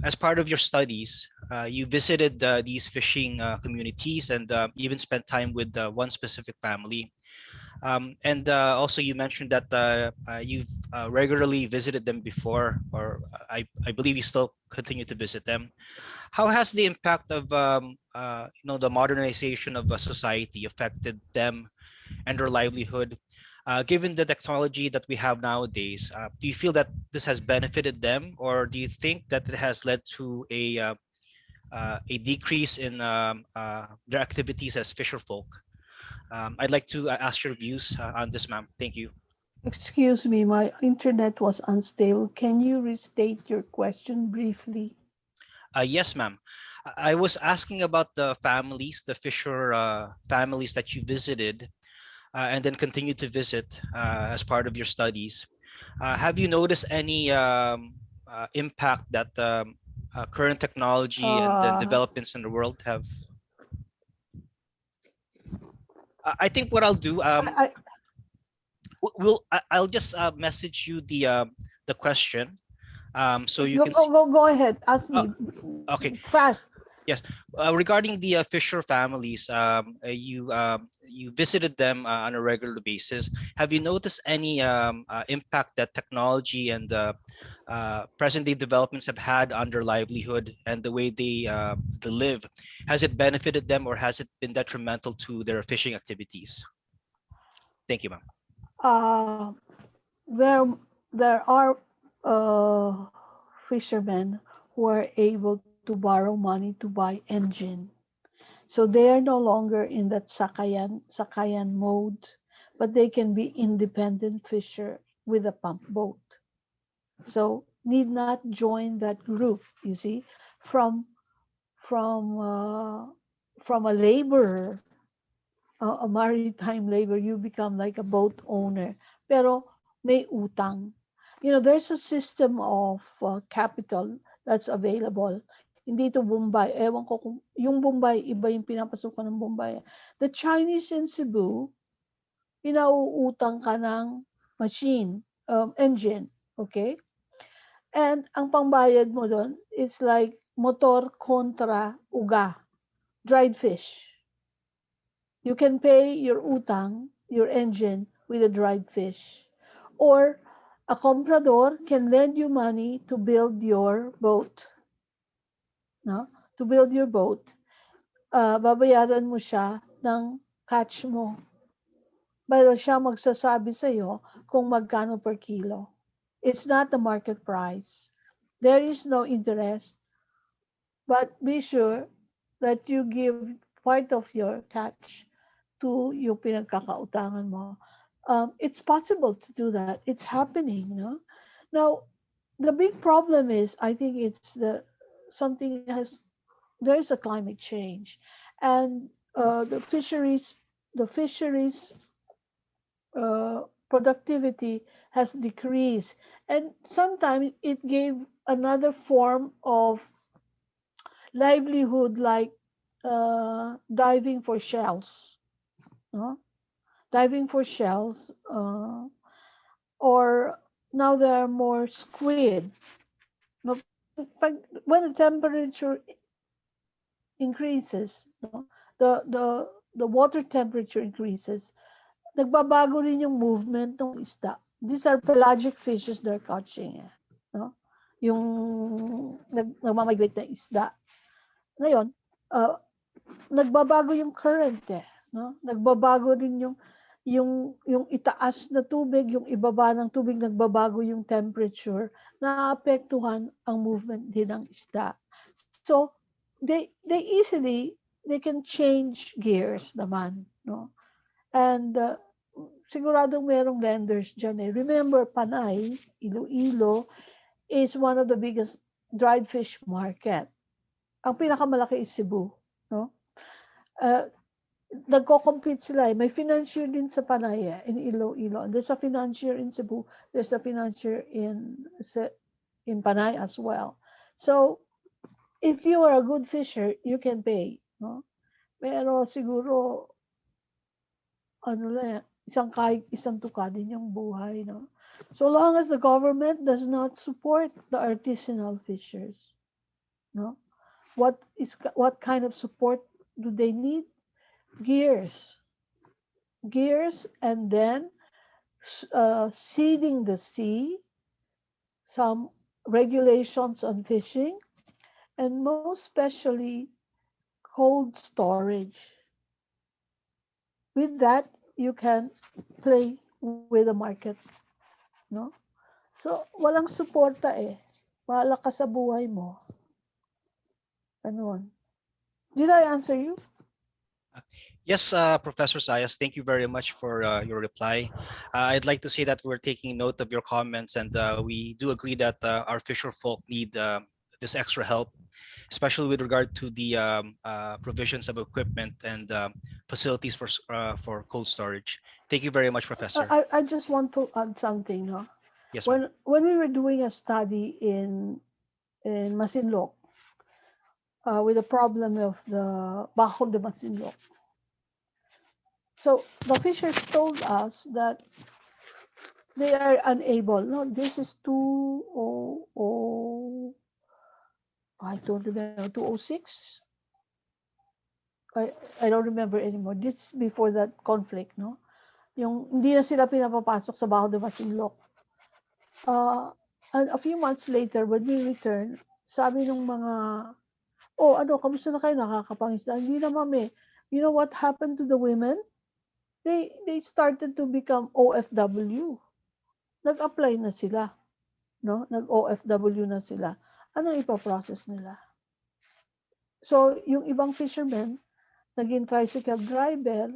as part of your studies, you visited these fishing communities and even spent time with one specific family. And also you mentioned that you've regularly visited them before, or I believe you still continue to visit them. How has the impact of the modernization of a society affected them and their livelihood? Given the technology that we have nowadays, do you feel that this has benefited them, or do you think that it has led to a decrease in their activities as fisher folk? I'd like to ask your views on this, ma'am. Thank you. Excuse me, my internet was unstable. Can you restate your question briefly? Yes, ma'am. I was asking about the families, the fisher families that you visited and then continue to visit as part of your studies. Have you noticed any impact that current technology and the developments in the world have? I think what I'll do, I'll just message you the question, so you can go ahead. Ask me. Okay. Fast. Yes. Regarding the fisher families, you visited them on a regular basis. Have you noticed any impact that technology and present day developments have had on their livelihood and the way they live? Has it benefited them or has it been detrimental to their fishing activities? Thank you, ma'am. Uh, there, there are uh, fishermen who are able to borrow money to buy engine. So they are no longer in that sakayan mode, but they can be independent fisher with a pump boat. So need not join that group. You see, from from uh, from a laborer, a maritime labor, you become like a boat owner. Pero may utang. You know, there's a system of capital that's available. Hindi to Bombay. Ewan ko kung yung Bombay, iba yung pinapasukan ng Bombay. The Chinese in Cebu, pinauutang ka ng machine, engine. Okay? And ang pangbayad mo doon is like motor kontra uga, dried fish. You can pay your utang, your engine, with a dried fish. Or a comprador can lend you money to build your boat. No? To build your boat. Babayaran mo siya ng catch mo. Pero siya magsasabi sa iyo kung magkano per kilo. It's not the market price. There is no interest. But be sure that you give part of your catch to yung pinagkakautangan mo. It's possible to do that. It's happening, no? Now, the big problem is, I think it's something has there's a climate change, and the fisheries productivity has decreased, and sometimes it gave another form of livelihood like diving for shells, no? Diving for shells, or now there are more squid. No? When the temperature increases, no? The water temperature increases, nagbabago rin yung movement ng isda. These are pelagic fishes they're catching. No? Yung nagmamigrate na isda. Ngayon, uh, nagbabago yung current no? Nagbabago din yung itaas na tubig, yung ibaba ng tubig, nagbabago yung temperature, naapektuhan ang movement din ng isda. So they can change gears naman, no? And siguradong merong lenders dyan eh. Remember, Panay, Iloilo, is one of the biggest dried fish market. Ang pinakamalaki is Cebu, no? Nagko-compete sila eh. May financier din sa Panay in Iloilo. And there's a financier in Cebu. There's a financier in Panay as well. So, if you are a good fisher, you can pay, no? Pero siguro, isang tuka din yung buhay, no? So long as the government does not support the artisanal fishers, no? What kind of support do they need? Gears, and then seeding the sea, some regulations on fishing, and most especially cold storage. With that, you can play with the market, no? So, walang suporta eh. Bahala ka sa buhay mo. Ano? Did I answer you? Yes, Professor Zayas, thank you very much for your reply. I'd like to say that we're taking note of your comments, and we do agree that our fisher folk need this extra help, especially with regard to the provisions of equipment and facilities for cold storage. Thank you very much, Professor. I just want to add something. No? Yes, ma'am. When we were doing a study in Masinloc, with the problem of the Bajo de Masinloc, so the fishers told us that they are unable. No, this is 200. I don't remember, 206. I don't remember anymore. This before that conflict, no? Yung hindi na sila pinapapasok sa Baho de Masinloc. And a few months later, when we returned, sabi ng mga, oh, ano, kamusta na kayo? Nakakapangisda? Hindi na, mami. You know what happened to the women? They started to become OFW. Nag-apply na sila. No? Nag-OFW na sila. Ano ipaprocess nila? So, yung ibang fishermen, naging tricycle driver,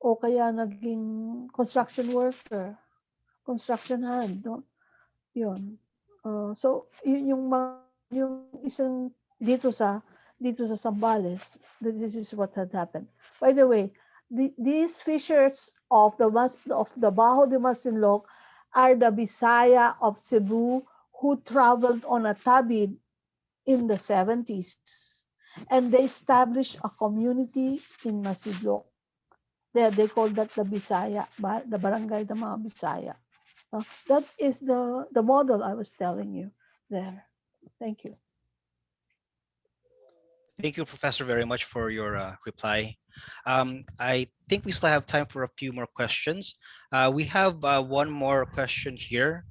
o kaya naging construction worker, construction hand, no? Yun. So, yun yung isang dito sa Zambales, this is what had happened. By the way, these fishers of the Baho de Masinloc are the Bisaya of Cebu who traveled on a tabid in the 70s, and they established a community in Masinloc. They call that the Bisaya, the barangay ng mga Bisaya. That is the model I was telling you there. Thank you. Thank you, Professor, very much for your reply. I think we still have time for a few more questions. We have one more question here.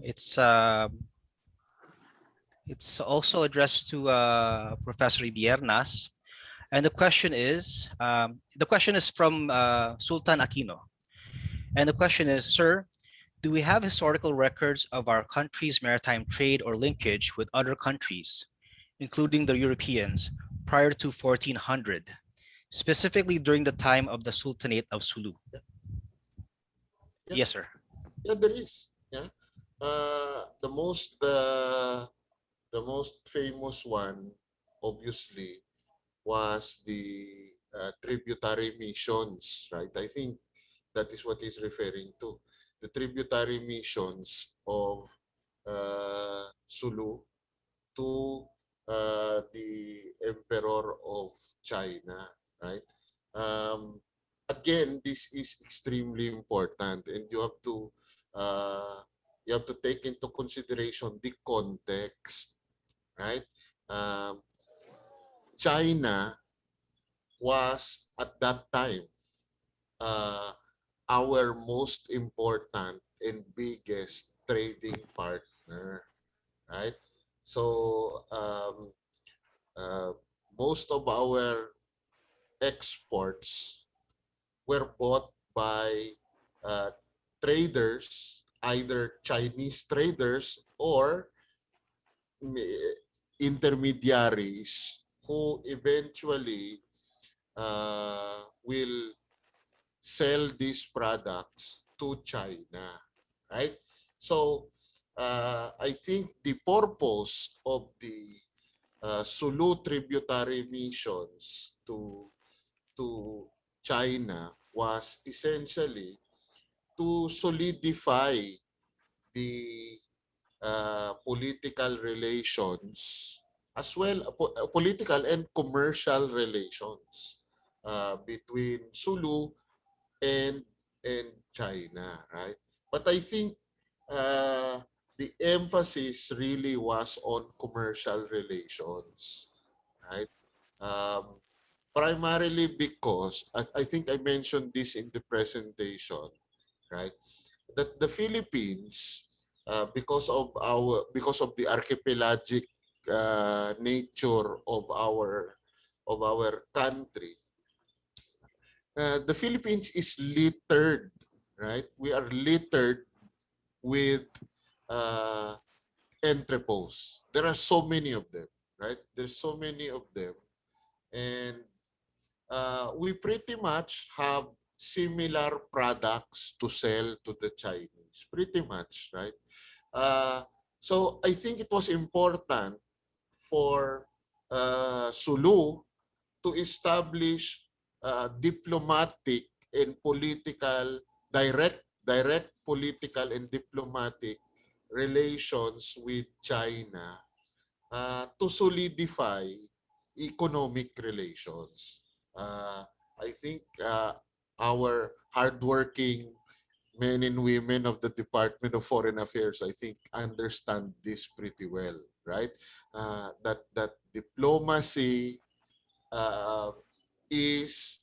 It's also addressed to Professor Ybiernas. And the question is from Sultan Aquino. And the question is, sir, do we have historical records of our country's maritime trade or linkage with other countries, including the Europeans, prior to 1400, specifically during the time of the Sultanate of Sulu? Yeah. Yes, sir. Yeah, there is. Yeah, the most famous one, obviously, was the tributary missions, right? I think that is what he's referring to. The tributary missions of Sulu to the Emperor of China, right? Again, this is extremely important, and you have to take into consideration the context, right? China was at that time our most important and biggest trading partner, right? So most of our exports were bought by traders, either Chinese traders or intermediaries who eventually will sell these products to China, right? So I think the purpose of the Sulu tributary missions to China was essentially to solidify the political relations, as well political and commercial relations between Sulu and China, right? But I think the emphasis really was on commercial relations, right? Primarily because I think I mentioned this in the presentation, right? That the Philippines, because of the archipelagic nature of our country, the Philippines is littered, right? We are littered with entrepôts. There are so many of them, right? There's so many of them, and we pretty much have similar products to sell to the Chinese, pretty much, right? So I think it was important for Sulu to establish diplomatic and political, direct political and diplomatic relations with China to solidify economic relations. I think our hardworking men and women of the Department of Foreign Affairs, I think, understand this pretty well, right? That diplomacy uh, is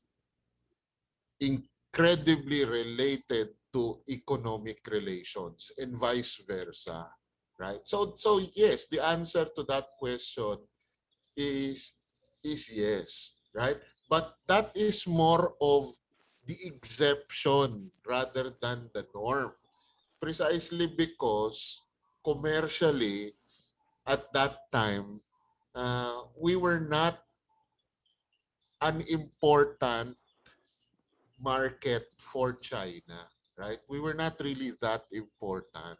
incredibly related to economic relations and vice versa, right? So yes, the answer to that question is yes, right? But that is more of the exception rather than the norm, precisely because commercially at that time we were not an important market for China, right? We were not really that important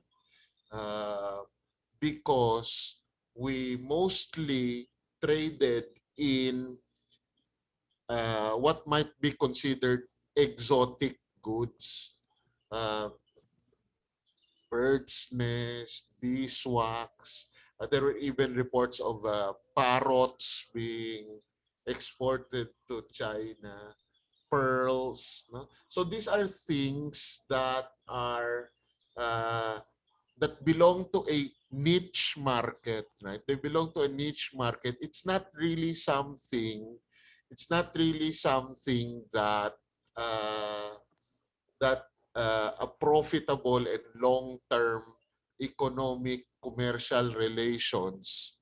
uh, because we mostly traded in what might be considered exotic goods, uh, bird's nest, beeswax. There were even reports of parrots being exported to China, pearls. No? So these are things that are uh, that belong to a niche market, right? They belong to a niche market. It's not really something. It's not really something that uh, that a profitable and long-term economic commercial relations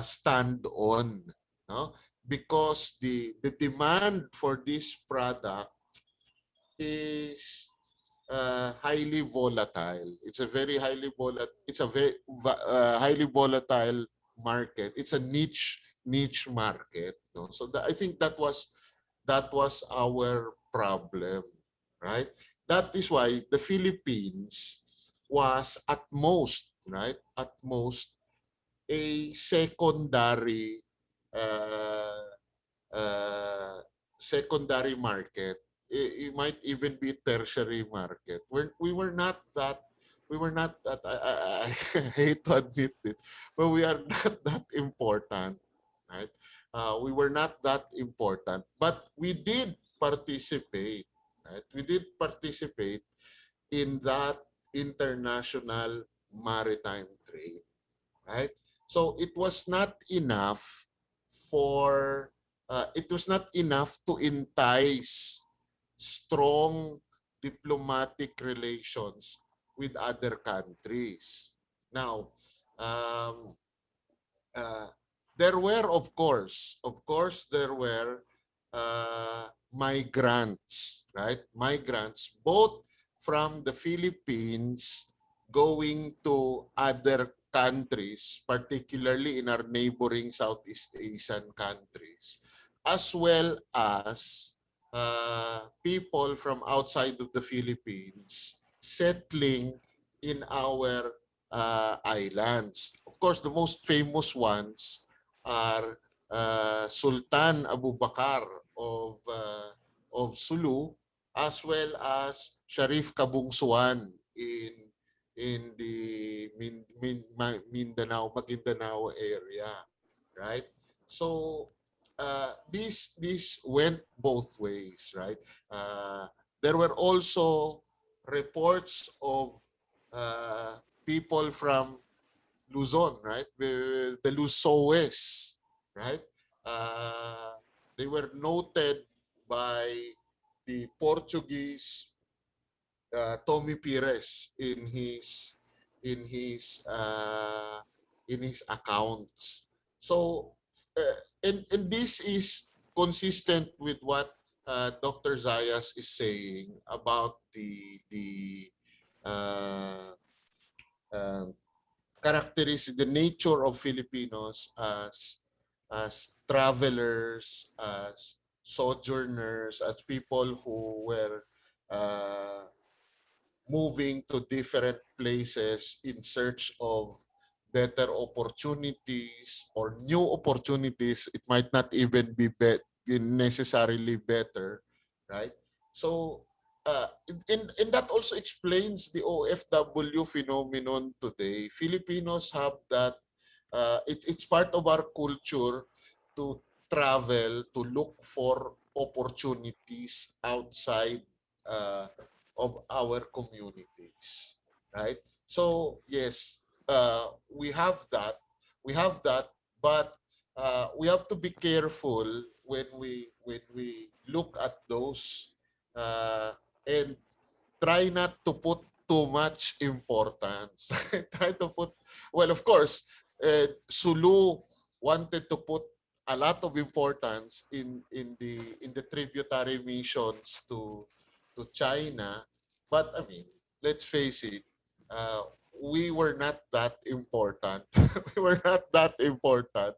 stand on, no? Because the demand for this product is highly volatile. It's a very highly volatile. It's a very highly volatile market. It's a niche market. No? So I think that was our problem, right? That is why the Philippines was at most, right, at most a secondary uh, uh, secondary market. It might even be tertiary market. We were not that. We were not that. I hate to admit it, but we are not that important, right? We were not that important, but we did participate, right? We did participate in that international maritime trade, right? So it was not enough for it was not enough to entice strong diplomatic relations with other countries. Now, um, uh, there were, of course, there were migrants, right? Migrants, both from the Philippines going to other countries, particularly in our neighboring Southeast Asian countries, as well as people from outside of the Philippines settling in our islands. Of course, the most famous ones are Sultan Abu Bakar of Sulu, as well as Sharif Kabungsuan in the Maguindanao area, right? So this went both ways, right? There were also reports of uh, people from Luzon, right? The Lusoes, right? Uh, they were noted by the Portuguese Tommy Pires in his uh, in his accounts. So, and this is consistent with what Dr. Zayas is saying about the uh, uh, characteristic, the nature of Filipinos as travelers, as sojourners, as people who were uh, moving to different places in search of better opportunities or new opportunities. It might not even be necessarily better, right? So, and that also explains the OFW phenomenon today. Filipinos have that, it's part of our culture to travel, to look for opportunities outside uh, of our communities, right? So yes, we have that, but we have to be careful when we look at those, and try not to put too much importance. Try to put, well, of course, Sulu wanted to put a lot of importance in the tributary missions to China, but I mean, let's face it, we were not that important. We were not that important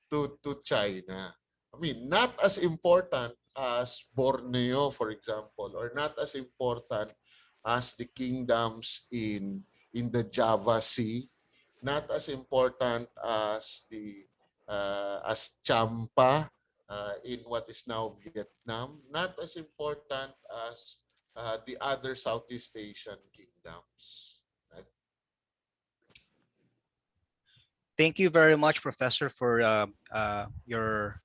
to China. I mean, not as important as Borneo, for example, or not as important as the kingdoms in the Java Sea, not as important as the as Champa in what is now Vietnam, not as important as the other Southeast Asian kingdoms. Right? Thank you very much, Professor, for your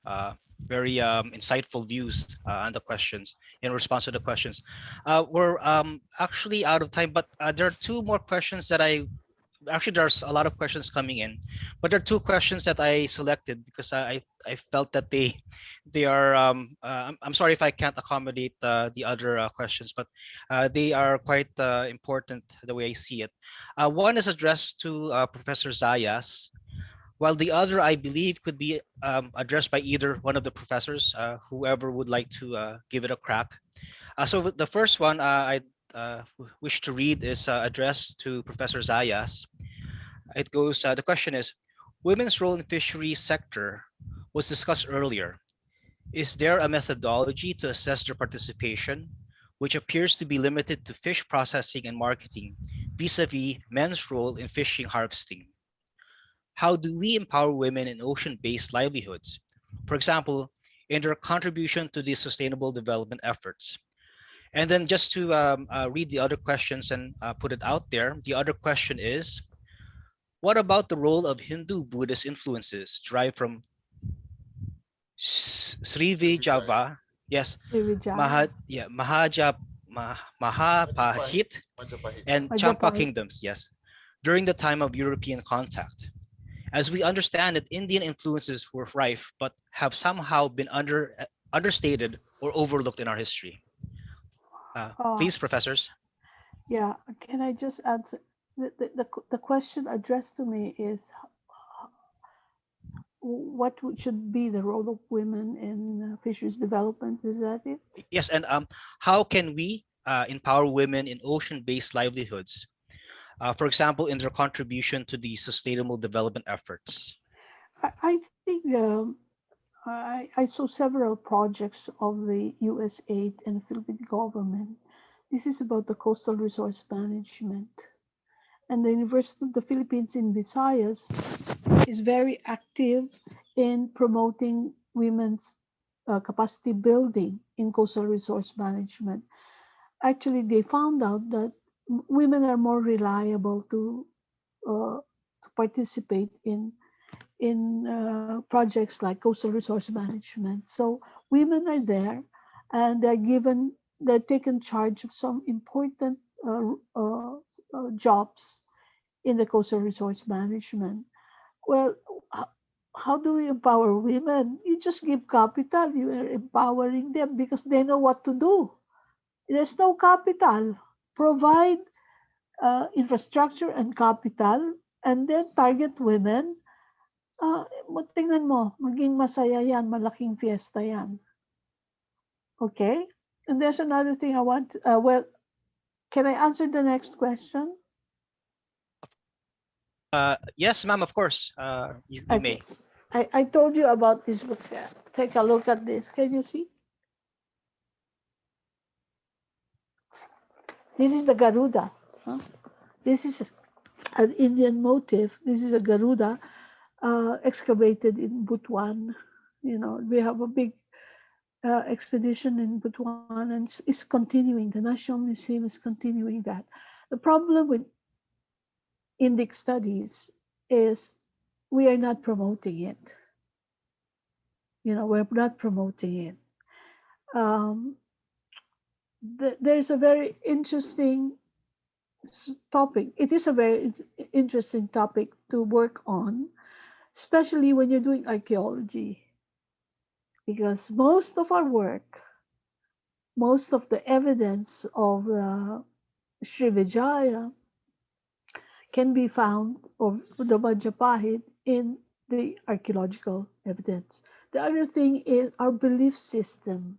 very insightful views on the questions in response to the questions. We're actually out of time, but there are two more questions that actually there's a lot of questions coming in, but there are two questions that I selected because I felt that they are I'm sorry if I can't accommodate the other questions, but they are quite important the way I see it. One is addressed to Professor Zayas, while the other I believe could be addressed by either one of the professors, whoever would like to give it a crack. So the first one I wish to read is addressed to Professor Zayas. It goes, the question is, women's role in fisheries sector was discussed earlier. Is there a methodology to assess their participation, which appears to be limited to fish processing and marketing vis-a-vis men's role in fishing harvesting? How do we empower women in ocean-based livelihoods? For example, in their contribution to the sustainable development efforts. And then just to read the other questions and put it out there, the other question is, what about the role of Hindu Buddhist influences derived from Srivijaya, Srivijava, yes, Srivijaya, Majapahit, Mahapahit, Majapahit. and Champa Majapahit. kingdoms, yes, during the time of European contact? As we understand that Indian influences were rife, but have somehow been understated or overlooked in our history. Uh, Please, professors. yeah, can I just answer? The question addressed to me is what should be the role of women in fisheries development? Is that it? Yes, and how can we empower women in ocean-based livelihoods? For example, in their contribution to the sustainable development efforts. I think I saw several projects of the US aid and Philippine government. This is about the coastal resource management. And the University of the Philippines in Visayas is very active in promoting women's capacity building in coastal resource management. Actually, they found out that women are more reliable to participate in projects like coastal resource management. So women are there, and they're taken charge of some important jobs in the coastal resource management. Well, how do we empower women? You just give capital. You are empowering them because they know what to do. There's no capital. Provide infrastructure and capital, and then target women. Tingnan mo, maging masaya yan, malaking fiesta yan. Okay? And there's another thing I want, well, can I answer the next question? Yes, ma'am, of course. You Okay. may. I told you about this book. Take a look at this. Can you see? This is the Garuda. Huh? This is an Indian motif. This is a Garuda excavated in Butuan. You know, we have a big expedition in Butuan, and it's continuing. The National Museum is continuing that. The problem with Indic studies is we are not promoting it. You know, we're not promoting it. There's a very interesting topic. It is a very interesting topic to work on. especially when you're doing archaeology, because most of our work, most of the evidence of Srivijaya can be found, or the Majapahit, in the archaeological evidence. The other thing is our belief system.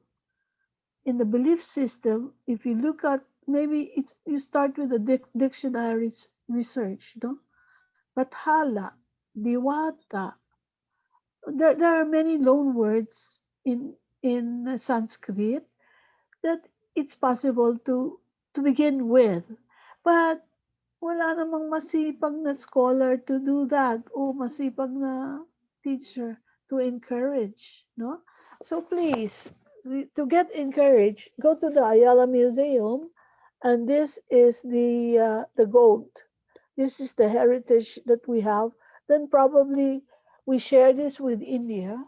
In the belief system, if you look at, maybe it's, you start with the dictionary research, no? Bathala, Diwata. There are many loan words in Sanskrit that it's possible to begin with. But wala namang masipag na scholar to do that, o masipag na teacher to encourage, no? So please, to get encouraged, go to the Ayala Museum, and this is the gold. This is the heritage that we have. Then probably we share this with India,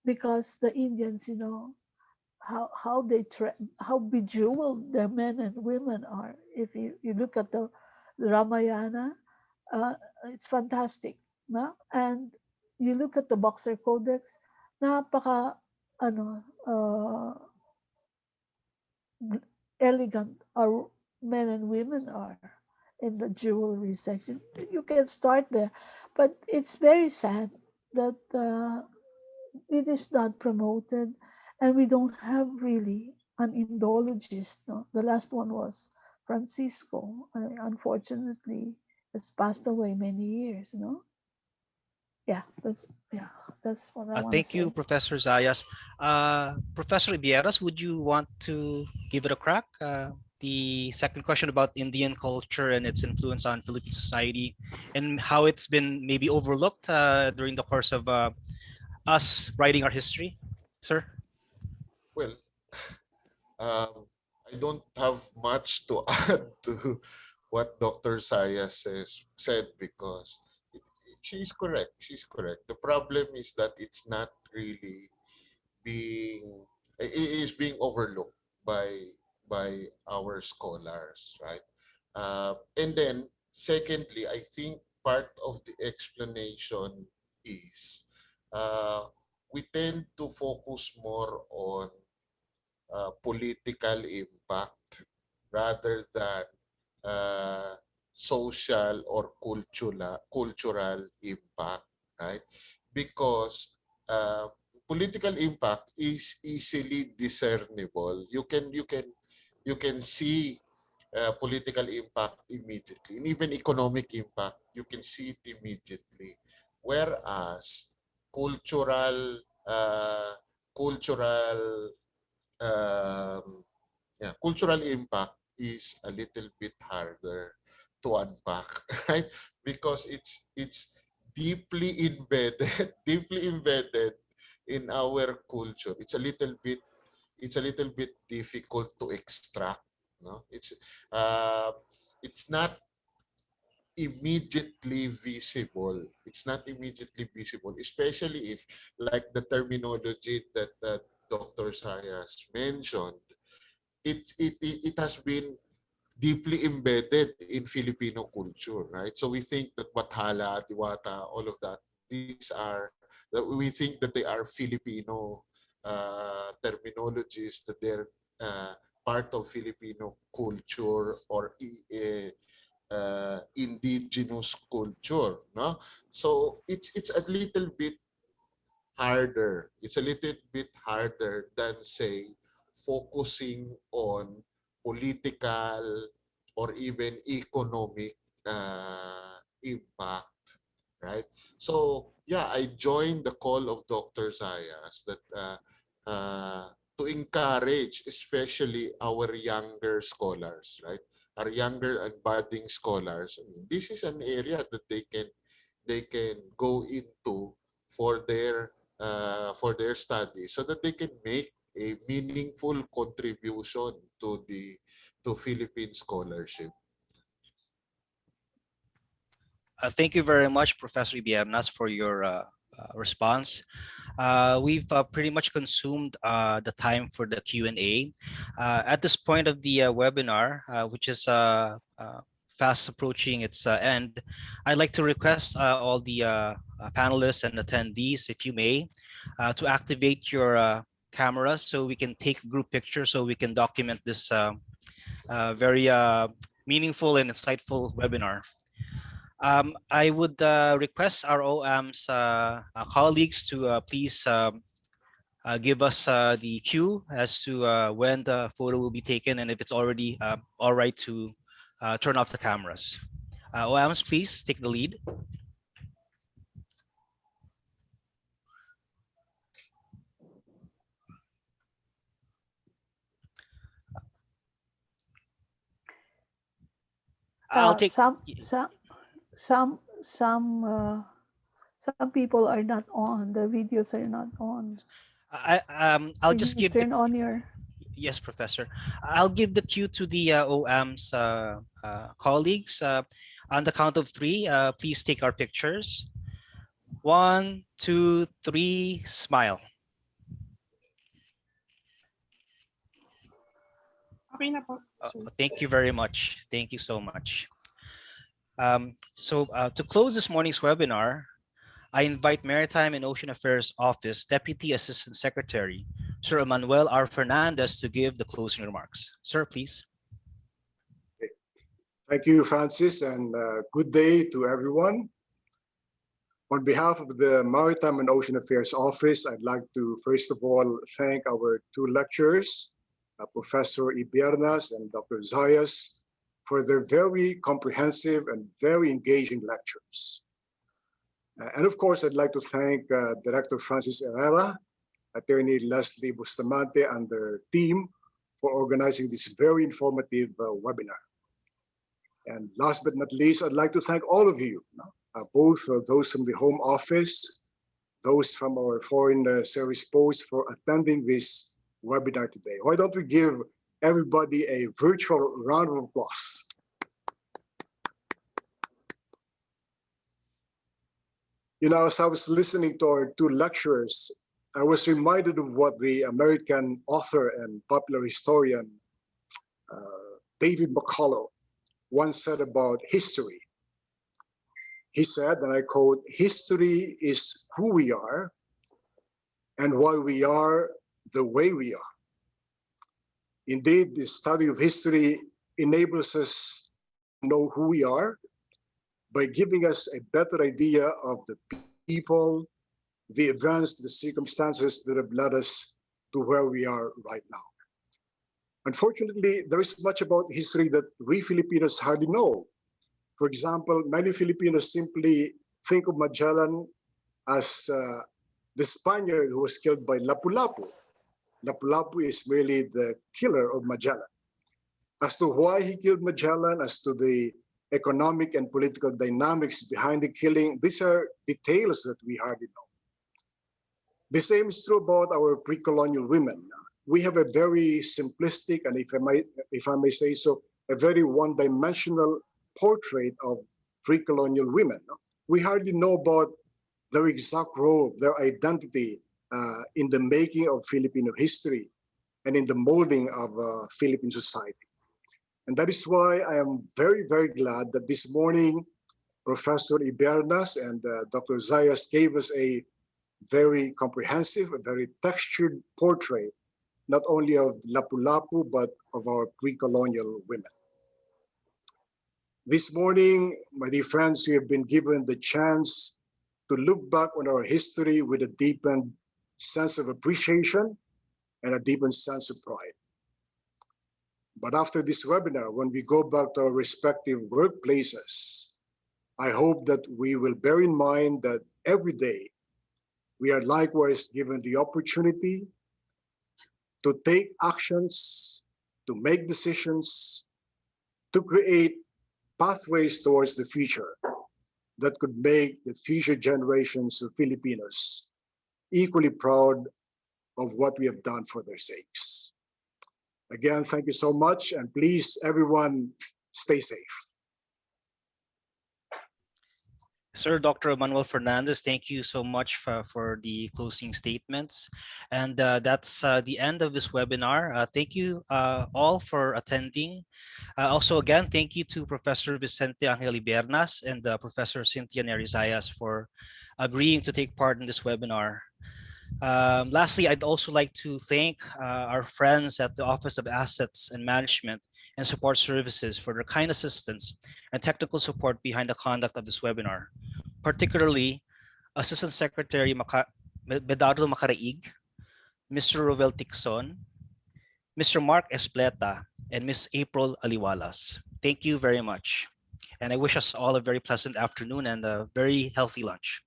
because the Indians, how how bejeweled their men and women are. If you look at the Ramayana, it's fantastic, no? And you look at the Boxer Codex, napaka ano elegant our men and women are in the jewelry section. You can start there, but it's very sad that it is not promoted, and we don't have really an Indologist. No, the last one was Francisco. Unfortunately, has passed away many years. No, yeah, that's what I want to Thank you, say. Professor Zayas. Professor Ybiernas, would you want to give it a crack? The second question about Indian culture and its influence on Philippine society, and how it's been maybe overlooked during the course of us writing our history, sir? Well, I don't have much to add to what Dr. Saya said, because she's correct. She's correct. The problem is that it's not really being, it is being overlooked by our scholars, right? And then secondly, I think part of the explanation is we tend to focus more on political impact rather than uh, social or cultural impact, right? Because political impact is easily discernible. You can see political impact immediately, and even economic impact you can see it immediately. Whereas cultural uh, cultural cultural impact is a little bit harder to unpack, right? Because it's deeply embedded, deeply embedded in our culture. It's a little bit difficult to extract. No, uh, it's not immediately visible. It's not immediately visible, especially if, like the terminology that Dr. Sayas mentioned, it has been deeply embedded in Filipino culture, right? So we think that Bathala, Diwata, all of that, we think that they are Filipino terminologies, that they're uh, part of Filipino culture or indigenous culture, no? So it's a little bit harder. It's a little bit harder than, say, focusing on political or even economic impact, right? So yeah, I joined the call of Dr. Zayas that to encourage, especially our younger scholars, right? Our younger and budding scholars. I mean, this is an area that they can go into for their studies, so that they can make a meaningful contribution to Philippine scholarship. Thank you very much, Professor Ybiernas, for your response. We've pretty much consumed the time for the Q&A. At this point of the webinar, which is fast approaching its end, I'd like to request all the panelists and attendees, if you may, to activate your cameras so we can take group pictures so we can document this very meaningful and insightful webinar. I would request our OAM's colleagues to please give us the cue as to when the photo will be taken and if it's already all right to turn off the cameras. OAMs, please take the lead. I'll take Some people are not on. The videos are not on. I'll Can just you give the turn on your. yes, Professor. I'll give the cue to the OAM's colleagues. On the count of three, please take our pictures. 1, 2, 3, smile. Thank you very much. Thank you so much. To close this morning's webinar, I invite Maritime and Ocean Affairs Office Deputy Assistant Secretary, Sir Manuel R. Fernandez, to give the closing remarks. Sir, please. Thank you, Francis, and good day to everyone. On behalf of the Maritime and Ocean Affairs Office, I'd like to first of all thank our two lecturers, Professor Ybiernas and Dr. Zayas, for their very comprehensive and very engaging lectures. And of course, I'd like to thank Director Francis Herrera, Attorney Leslie Bustamante, and their team for organizing this very informative webinar. And last but not least, I'd like to thank all of you, both those from the Home Office, those from our Foreign Service Post, for attending this webinar today. Why don't we give everybody a virtual round of applause? You know, as I was listening to our two lecturers, I was reminded of what the American author and popular historian David McCullough once said about history. He said, and I quote, "History is who we are and why we are the way we are." Indeed, the study of history enables us to know who we are by giving us a better idea of the people, the events, the circumstances that have led us to where we are right now. Unfortunately, there is much about history that we Filipinos hardly know. For example, many Filipinos simply think of Magellan as the Spaniard who was killed by Lapu-Lapu. Lapu-Lapu is merely the killer of Magellan. As to why he killed Magellan, as to the economic and political dynamics behind the killing, these are details that we hardly know. The same is true about our pre-colonial women. We have a very simplistic, and if I may say so, a very one-dimensional portrait of pre-colonial women. We hardly know about their exact role, their identity in the making of Filipino history and in the molding of Philippine society. And that is why I am very, very glad that this morning, Professor Ybiernas and Dr. Zayas gave us a very comprehensive, a very textured portrait, not only of Lapu-Lapu, but of our pre-colonial women. This morning, my dear friends, we have been given the chance to look back on our history with a deepened sense of appreciation and a deepened sense of pride. But after this webinar, when we go back to our respective workplaces, I hope that we will bear in mind that every day we are likewise given the opportunity to take actions, to make decisions, to create pathways towards the future that could make the future generations of Filipinos equally proud of what we have done for their sakes. Again, thank you so much, and please, everyone, stay safe. Sir Dr. Manuel Fernandez, thank you so much for the closing statements. And that's the end of this webinar. Thank you all for attending. Also, again, thank you to Professor Vicente Ybiernas and Professor Cynthia Neri Zayas for agreeing to take part in this webinar. Lastly, I'd also like to thank our friends at the Office of Assets and Management and Support Services for their kind assistance and technical support behind the conduct of this webinar, particularly Assistant Secretary Medardo Macaraig, Mr. Rovel Tixon, Mr. Mark Espleta, and Ms. April Aliwalas. Thank you very much. And I wish us all a very pleasant afternoon and a very healthy lunch.